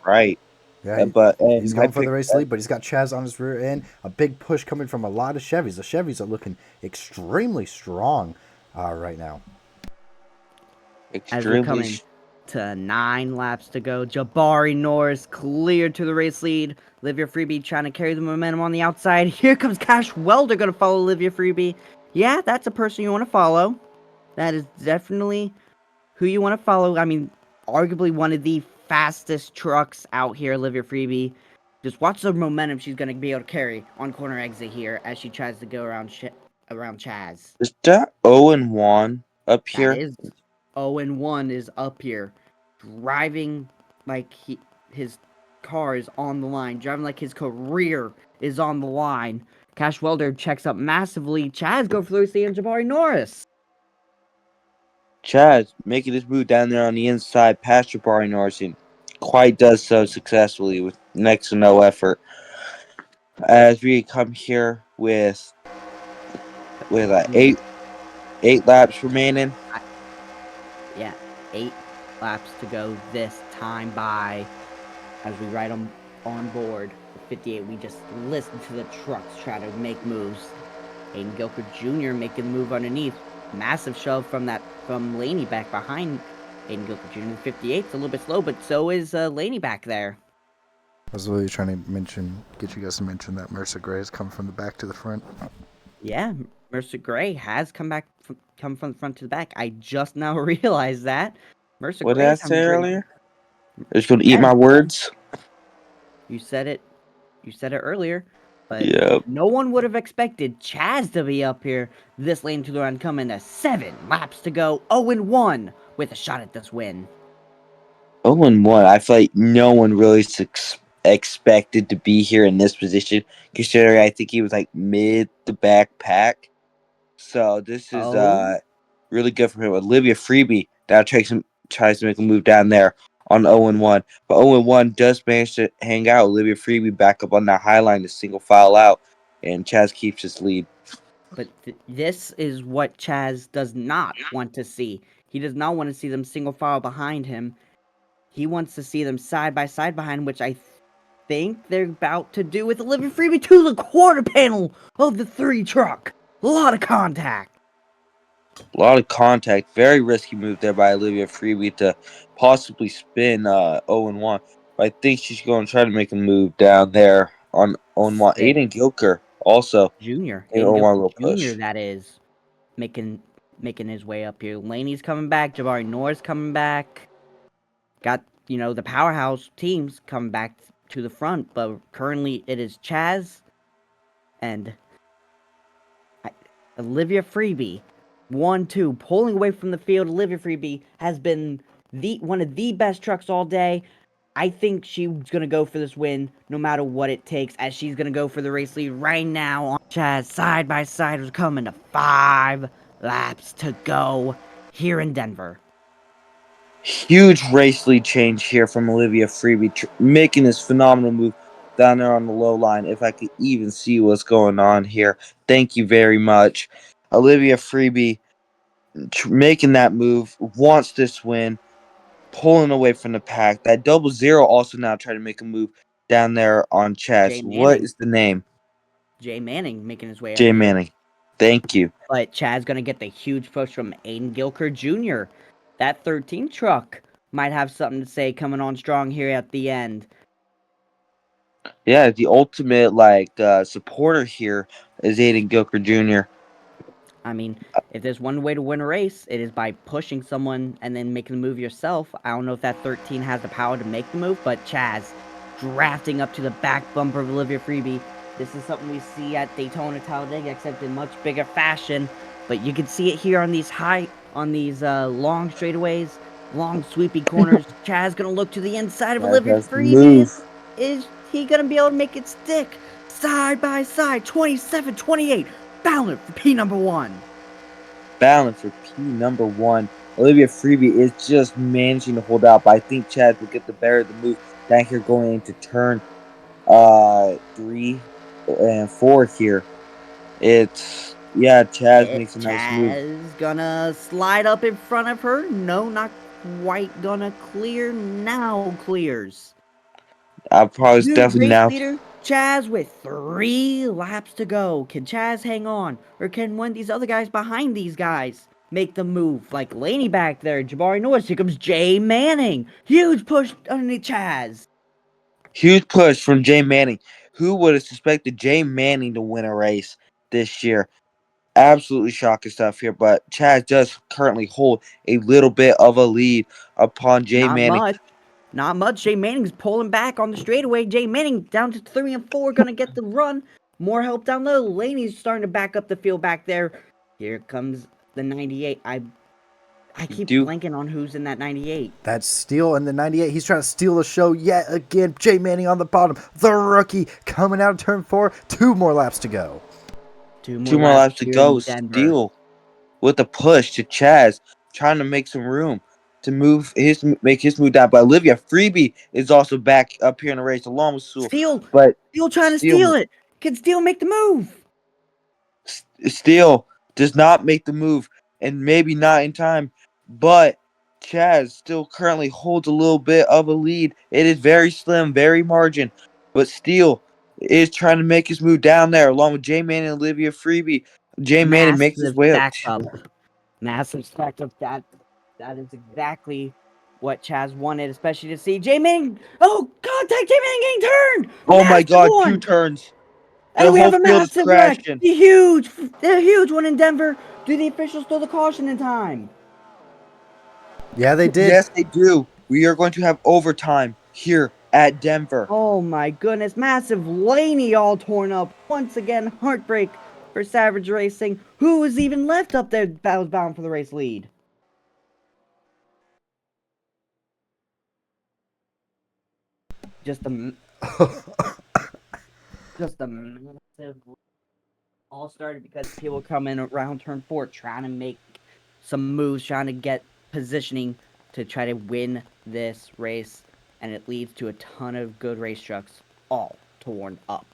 right. Yeah, But he's I going for the picked race lead, but he's got Chaz on his rear end. A big push coming from a lot of Chevys. The Chevys are looking extremely strong right now. As we're extremely. coming to 9 laps to go. Jabari Norris cleared to the race lead. Olivia Freebie trying to carry the momentum on the outside. Here comes Cash Welder going to follow Olivia Freebie. Yeah, that's a person you want to follow. That is definitely who you want to follow. I mean, arguably one of the fastest trucks out here, Olivia Freebie. Just watch the momentum she's going to be able to carry on corner exit here as she tries to go around Chaz. Is that Owen Juan up That here? is 0-1 is up here, driving like his car is on the line, driving like his career is on the line. Cash Welder checks up massively. Chaz go for Lucy and Jabari Norris. Chad making his move down there on the inside past Jabari Norris and quite does so successfully with next to no effort. As we come here with eight laps remaining. Yeah, 8 laps to go this time by as we ride on board 58. We just listen to the trucks try to make moves. Aiden Gilbert Jr. making the move underneath. Massive shove from Laney back behind Aiden Gilbert Jr. 58. It's a little bit slow, but so is Laney back there. I was really trying to get you guys to mention that Mercer Gray has come from the back to the front. Yeah, Mercer Gray has come from the front to the back. I just now realized that. Mercer What did Gray I is having say a great. earlier? It's going to eat Yeah, my words. you said it. You said it earlier, but Yeah. no one would have expected Chaz to be up here this lane to the run, coming to 7 laps to go, 0-1 with a shot at this win. 0-1. I feel like no one really expected to be here in this position, considering I think he was like mid the back pack. So this is Oh, really good for him. Olivia Freebie now tries to make a move down there on 0-1. But 0-1 does manage to hang out. Olivia Freebie back up on that high line to single file out. And Chaz keeps his lead. but this is what Chaz does not want to see. He does not want to see them single file behind him. He wants to see them side by side behind, which I think they're about to do with Olivia Freebie to the quarter panel of the 3 truck. A lot of contact. A lot of contact. Very risky move there by Olivia Freebie to possibly spin 0-1. But I think she's going to try to make a move down there on 0-1. Six. Aiden Gilker also Junior, in Aiden 0-1 Gilbert little Jr. push. That is making his way up here. Laney's coming back. Jabari Norris coming back. Got the powerhouse teams coming back to the front, but currently it is Chaz and Olivia Freebie. 1-2 pulling away from the field. Olivia Freebie has been one of the best trucks all day. I think she's going to go for this win no matter what it takes, as she's going to go for the race lead right now on Chaz. Side by side, was coming to 5 laps to go here in Denver. Huge race lead change here from Olivia Freebie, making this phenomenal move down there on the low line. If I could even see what's going on here. Thank you very much. Olivia Freebie making that move, wants this win, pulling away from the pack. That 0-0 also now trying to make a move down there on Chaz. Jay What Manning. is the name? Jay Manning making his way up Jay here. Manning. Thank you. But Chaz going to get the huge push from Aiden Gilker Jr. That 13 truck might have something to say coming on strong here at the end. Yeah, the ultimate supporter here is Aiden Gilker Jr. I mean, if there's one way to win a race, it is by pushing someone and then making the move yourself. I don't know if that 13 has the power to make the move, but Chaz drafting up to the back bumper of Olivia Freebie. This is something we see at Daytona Talladega, except in much bigger fashion. But you can see it here on these long straightaways, long sweepy corners. Chaz gonna look to the inside of Chaz Olivia has to Freebie. move. Is he gonna be able to make it stick? Side by side, 27-28. Balance for P number 1. Balance for P number 1. Olivia Freebie is just managing to hold out, but I think Chaz will get the better of the move down here going into turn 3 and 4 here. Chaz makes a nice move. Chaz gonna slide up in front of her. No, not quite gonna clear. Now clears. I'll probably New definitely race now. leader, Chaz with 3 laps to go. Can Chaz hang on? Or can one of these other guys behind these guys make the move? Like Laney back there, Jabari Norris. Here comes Jay Manning. Huge push underneath Chaz. Huge push from Jay Manning. Who would have suspected Jay Manning to win a race this year? Absolutely shocking stuff here, but Chaz does currently hold a little bit of a lead upon Jay Not Manning. much. Not much. Jay Manning's pulling back on the straightaway. Jay Manning down to 3 and 4, gonna get the run. More help down low. Laney's starting to back up the field back there. Here comes the 98. I keep Do blanking on who's in that 98. That's Steele in the 98. He's trying to steal the show yet again. Jay Manning on the bottom. The rookie coming out of turn 4. 2 more laps to go. Two more two more laps laps to here go. in Denver. Steele with a push to Chaz, trying to make some room to make his move down. But Olivia Freebie is also back up here in the race along with Sewell. Steele. But Steele trying to Steele steal it. Can Steele make the move? Steele does not make the move, and maybe not in time. But Chaz still currently holds a little bit of a lead. It is very slim, very margin. But Steele is trying to make his move down there along with J Man and Olivia Freebie. J Man makes his Massive way up. stack up. Massive stack up. That is exactly what Chaz wanted, especially to see Jay Manning. Oh, contact! Jay Manning getting turned. Oh my Massive God, 2 one. turns. The And we whole have a field is massive wreck. crashing. The huge one in Denver. Do the officials throw the caution in time? Yeah, they did. Yes, they do. We are going to have overtime here at Denver. Oh my goodness, massive Laney all torn up. Once again, heartbreak for Savage Racing. Who was even left up there that was bound for the race lead? Just a massive all started because people come in around turn 4 trying to make some moves, trying to get positioning to try to win this race, and it leads to a ton of good race trucks all torn up.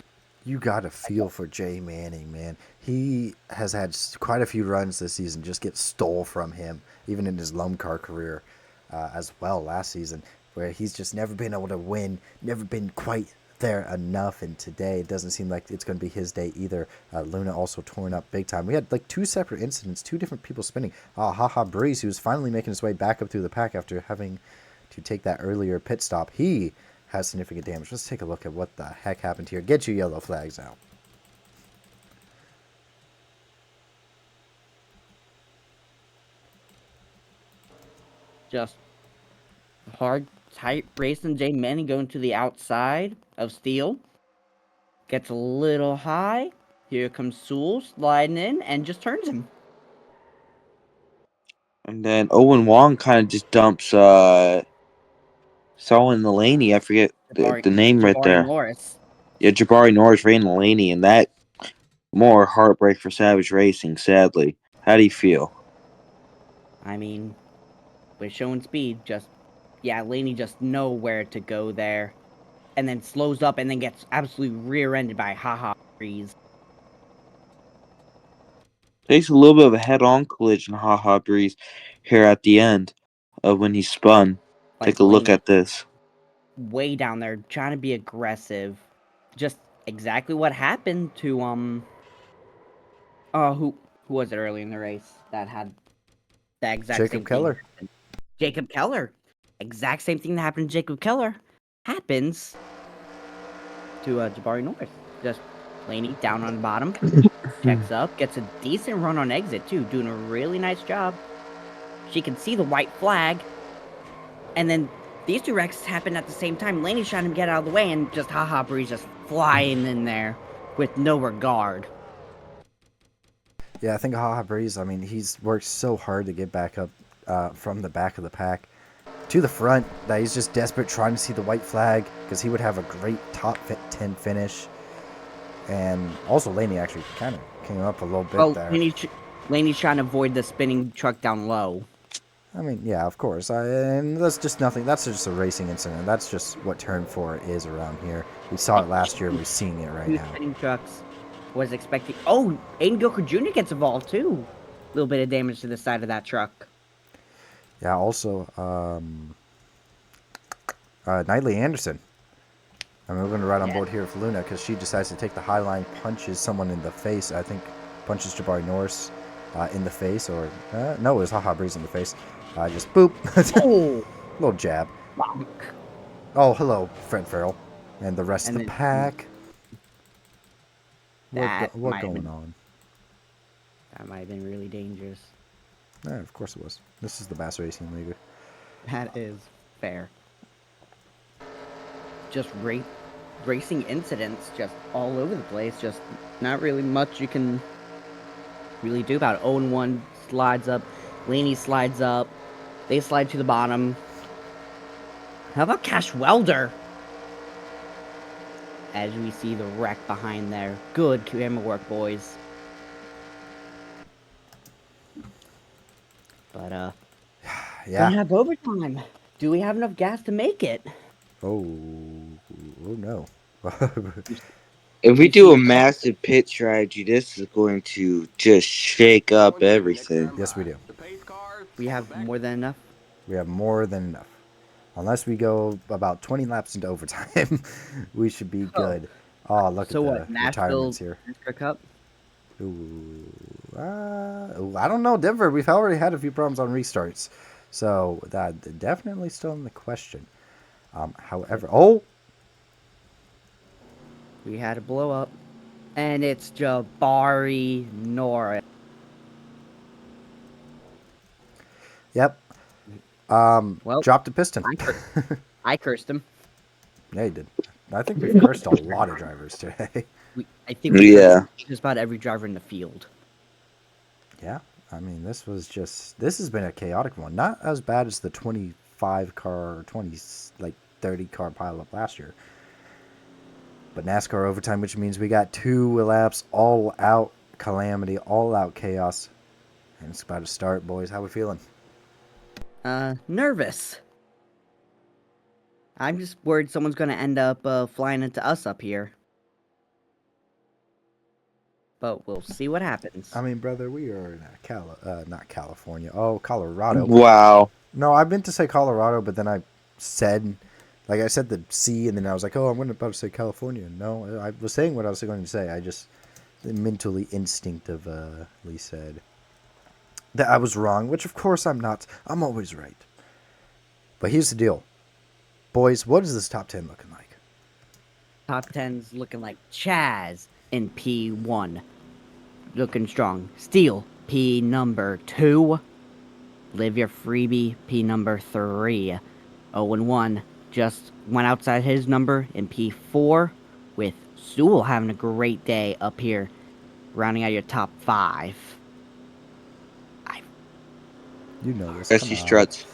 You got to feel for Jay Manning, man. He has had quite a few runs this season just get stole from him, even in his loan car career as well last season, where he's just never been able to win, never been quite there enough. And today it doesn't seem like it's going to be his day either. Luna also torn up big time. We had like 2 separate incidents, 2 different people spinning. Haha Breeze, who was finally making his way back up through the pack after having to take that earlier pit stop. He has significant damage. Let's take a look at what the heck happened here. Get your yellow flags out. Just hard, tight racing. Jay Manning going to the outside of Steele. Gets a little high. Here comes Sewell sliding in and just turns him. And then Owen Wong kind of just dumps Solon Laney. I forget the name right Jabari there. Norris. Yeah, Jabari Norris ran Laney, and that more heartbreak for Savage Racing, sadly. How do you feel? I mean, with showing speed, Laney just nowhere to go there. And then slows up and then gets absolutely rear-ended by Haha Breeze. Takes a little bit of a head-on collision, Haha Breeze, here at the end of when he spun. Like Take a look Laney, at this. way down there, trying to be aggressive. Just exactly what happened to who was it early in the race that had the exact Jacob same thing? Keller. Jacob Keller. Exact same thing that happened to Jacob Keller happens to Jabari Norris. Just Laney down on the bottom, checks up, gets a decent run on exit too, doing a really nice job. She can see the white flag, and then these 2 wrecks happen at the same time. Laney's trying to get out of the way, and just Haha Breeze just flying in there with no regard. Yeah, I think Haha Breeze, I mean, he's worked so hard to get back up from the back of the pack to the front that he's just desperate trying to see the white flag because he would have a great top 10 finish. And also Laney actually kind of came up a little bit there. Laney's trying to avoid the spinning truck down low. I mean, yeah, of course. And that's just nothing. That's just a racing incident. That's just what Turn 4 is around here. We saw it last year. We're seeing it right Two now. spinning trucks. Was expecting. Oh, Aiden Gilchrist Jr. gets involved too. A little bit of damage to the side of that truck. Yeah, also, Knightley Anderson. I mean, we're going to ride on Yeah. board here with Luna because she decides to take the high line, punches someone in the face. I think punches Jabari Norris in the face, or no, it was Haha Breeze in the face. Just boop. Oh, Little jab. bonk. Oh, hello, Fred Farrell. And the rest And of the then pack. that What might have going been on? that might have been really dangerous. Yeah, of course it was. This is the Bass Racing League. That is fair. Just racing incidents just all over the place. Just not really much you can really do about it. 0-1 slides up. Laney slides up. They slide to the bottom. How about Cash Welder? As we see the wreck behind there. Good camera work, boys. But, Yeah. gonna have overtime. Do we have enough gas to make it? Oh, oh no. If we You do see, a massive pit strategy, this is going to just shake up everything. Yes, we do. we have more than enough. We have more than enough. Unless we go about 20 laps into overtime, we should be good. Oh, look So at what? the Nashville retirements here. NASCAR Cup? Ooh, I don't know. Denver, we've already had a few problems on restarts. So that definitely still in the question. However, oh, We had a blow up. And it's Jabari Norris. yep. Well, Dropped a piston. I cursed him. Yeah, he did. I think we've cursed a lot of drivers today. I think we Yeah. cursed just about every driver in the field. Yeah, I mean, this has been a chaotic one. Not as bad as the 25 car, 20, like 30 car pileup last year. But NASCAR overtime, which means we got 2 laps, all out calamity, all out chaos. And it's about to start, boys. How we feeling? Nervous. I'm just worried someone's gonna end up flying into us up here. But we'll see what happens. I mean, brother, we are in not California. Oh, Colorado. Wow. No, I meant to say Colorado, but then I said, like I said the C, and then I was like, oh, I'm about to say California. No, I was saying what I was going to say. I just mentally, instinctively said that I was wrong, which of course I'm not. I'm always right. But here's the deal. Boys, what is this top 10 looking like? Top 10's looking like Chaz in P1. Looking strong. Steel, P number 2. Live Your Freebie, P number 3. 0-1 just went outside his number in P4, with Sewell having a great day up here, rounding out your top 5. You know this. Jesse Come on. Struts.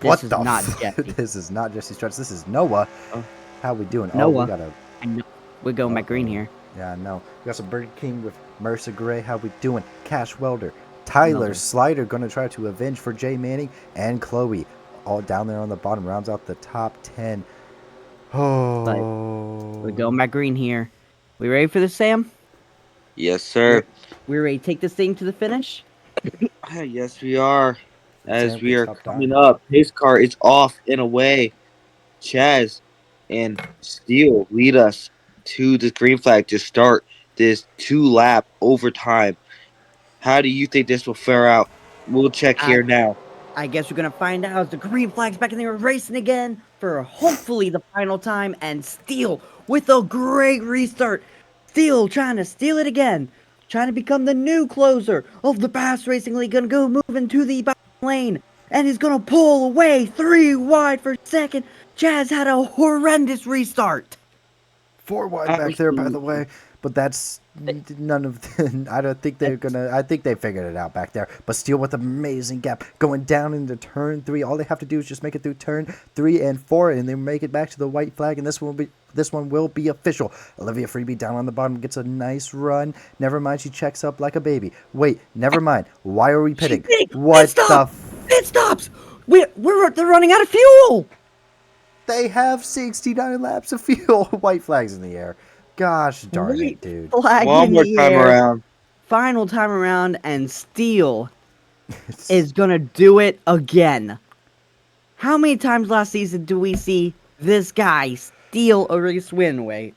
What is the not f- Jesse. This is not Jesse Struts. This is Noah. Oh. How we doing? Noah. Oh, we got a... I know. We're going back green here. Yeah, I know. We got some Burger King with Mercer Gray. How we doing? Cash Welder. Tyler Welder. Slider going to try to avenge for Jay Manning. And Chloe. All down there on the bottom. Rounds out the top 10. Oh. We're going back green here. We ready for this, Sam? Yes, sir. We ready to take this thing to the finish? Yes, we are. As Sam we can are stop coming dying. up, his car is off and away. Chaz and Steele lead us to the green flag to start this 2-lap overtime. How do you think this will fare out? We'll check here now. I guess we're gonna find out as the green flag's back in there racing again for hopefully the final time, and Steele with a great restart. Steele trying to steal it again. Trying to become the new closer of the Bass Racing League. Gonna go move into the bottom lane. And he's gonna pull away 3 wide for second. Chaz had a horrendous restart. 4 wide back there, by the way. But that's none of the, I don't think they're gonna. I think they figured it out back there. But Steele with amazing gap going down into turn 3. All they have to do is just make it through turn 3 and 4, and then make it back to the white flag. And this one will be official. Olivia Freebie down on the bottom gets a nice run. Never mind, she checks up like a baby. Wait, never mind. Why are we pitting? What the Pit stops. They're running out of fuel. They have 69 laps of fuel. White flags in the air. Gosh darn it, White dude. flag One in more the time air. around. Final time around, and Steele It's is gonna do it again. How many times last season do we see this guy steal a race win? Wait,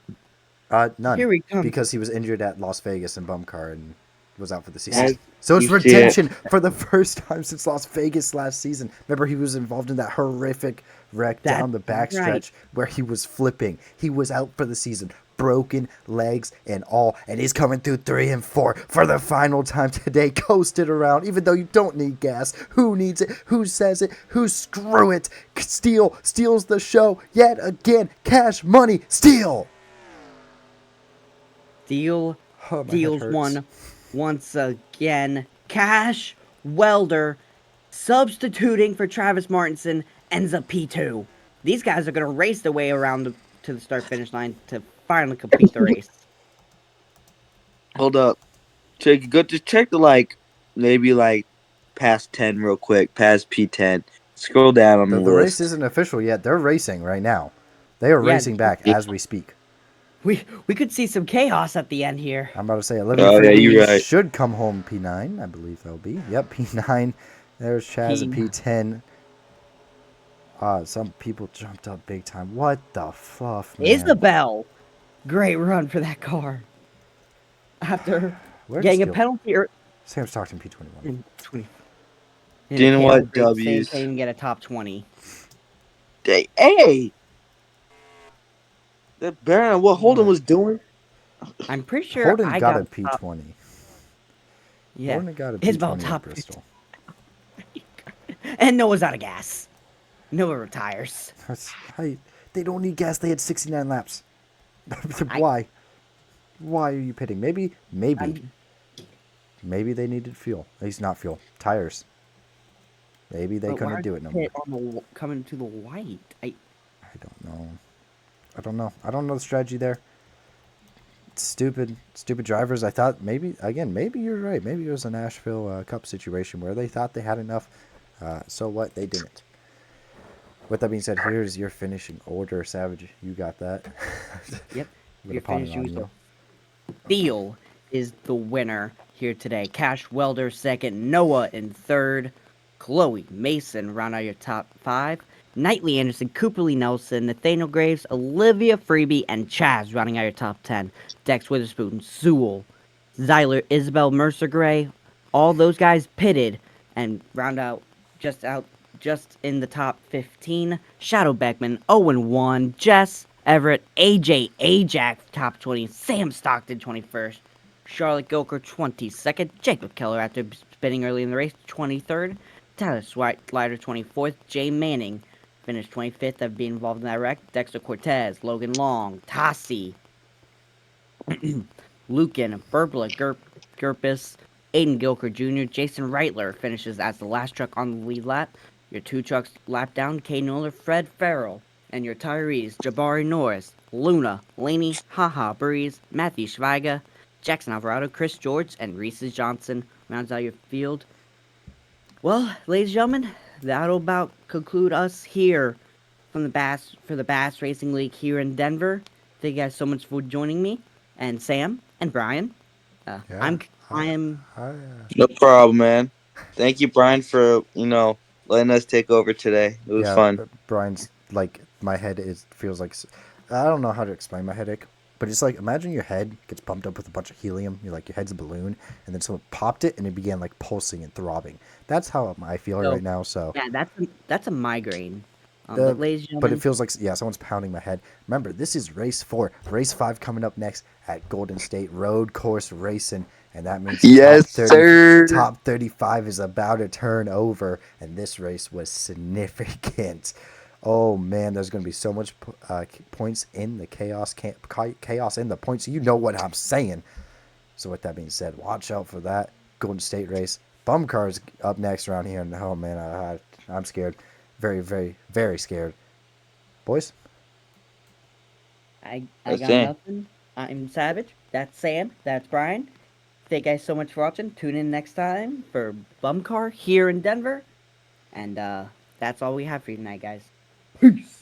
none. here we come. Because he was injured at Las Vegas in bum car and was out for the season. That As So you it's see it. retention for the first time since Las Vegas last season. Remember, he was involved in that horrific wreck that's down the right. backstretch where he was flipping. He was out for the season, broken legs and all, and he's coming through 3 and 4 for the final time today, coasted around. Even though you don't need gas, who needs it? Who says it? Who screw it? Steals the show yet again. Cash money, steal. Steele Oh, my head deals hurts. one once again. Cash Welder substituting for Travis Martinson ends up P2. These guys are gonna race their way around to the start finish line to finally complete the race. Hold up. Check the maybe past 10 real quick, past P10. Scroll down on the The race list. isn't official yet. They're racing right now. They are Yeah, racing back Yeah. as we speak. we could see some chaos at the end here. I'm about to say Olivia Oh yeah, you're Freebie right. should come home P9. I believe that'll be. Yep, P9. There's Chaz at He P10. Some people jumped up big time. What the fluff, man? Isabel, great run for that car after Where did getting a Steele? penalty Sam Stockton P21. in 20. In Do a you know chaos what, race, Sam W's? can't even get a top 20. Hey, that Baron, what Holden What? was doing? I'm pretty sure Holden I got got a a top. P20. Yeah, Holden got a Isabel P20 at top 50. Bristol. And Noah's out of gas. Noah retires. They don't need gas. They had 69 laps. I, Why? Why are you pitting? Maybe I'm, they needed fuel. At least not fuel. Tires. Maybe they but why couldn't do it no more. pit on the coming to the white? I don't know. I don't know the strategy there. Stupid drivers. I thought maybe you're right. Maybe it was a Nashville Cup situation where they thought they had enough. So what? They didn't. With that being said, here's your finishing order, Savage. You got that. Yep, I'm gonna your pawn it finish on use. you. Theo is the winner here today. Cash Welder second, Noah in third, Chloe Mason round out your top five. Knightley Anderson, Cooper Lee Nelson, Nathaniel Graves, Olivia Freebie, and Chaz rounding out your top 10. Dex Witherspoon, Sewell, Zyler, Isabel Mercer Gray, all those guys pitted and round out just in the top 15. Shadow Beckman, 0-1, Jess Everett, AJ Ajax top 20, Sam Stockton 21st, Charlotte Gilker 22nd, Jacob Keller after spinning early in the race 23rd, Tyler Slider 24th, Jay Manning finished 25th of being involved in that wreck, Dexter Cortez, Logan Long, Tassi, Lucan, Burbla, Gurpus, Aiden Gilker Jr., Jason Reitler finishes as the last truck on the lead lap. Your two trucks lap down, Kay Noller, Fred Farrell, and your retirees, Jabari Norris, Luna, Laney, Haha Breeze, Matthew Schweiger, Jackson Alvarado, Chris George, and Reese Johnson rounds out your field. Well, ladies and gentlemen, that'll about conclude us here from the Bass Racing League here in Denver. Thank you guys so much for joining me, and Sam and Brian. Yeah. I am I, No problem, man. Thank you, Brian, for letting us take over today. It was yeah. fun. Brian's like my head is feels like I don't know how to explain my headache, but it's like imagine your head gets pumped up with a bunch of helium. You're like your head's a balloon, and then someone popped it and it began like pulsing and throbbing. That's how I feel so right now. So yeah, that's a migraine. Uh, But ladies and but it gentlemen, feels like yeah, someone's pounding my head. Remember, this is race 4. Race 5 coming up next at Golden State Road Course Racing, and that means Yes, sir. top 35 is about to turn over, and this race was significant. Oh man, there's going to be so much points in the chaos in the points. You know what I'm saying. So with that being said, watch out for that Golden State race. Bum cars up next around here, and oh man, I'm scared. Very, very, very scared. Boys? I That's got it. nothing. I'm Savage. That's Sam. That's Brian. Thank you guys so much for watching. Tune in next time for Bum Car here in Denver. And that's all we have for you tonight, guys. Peace.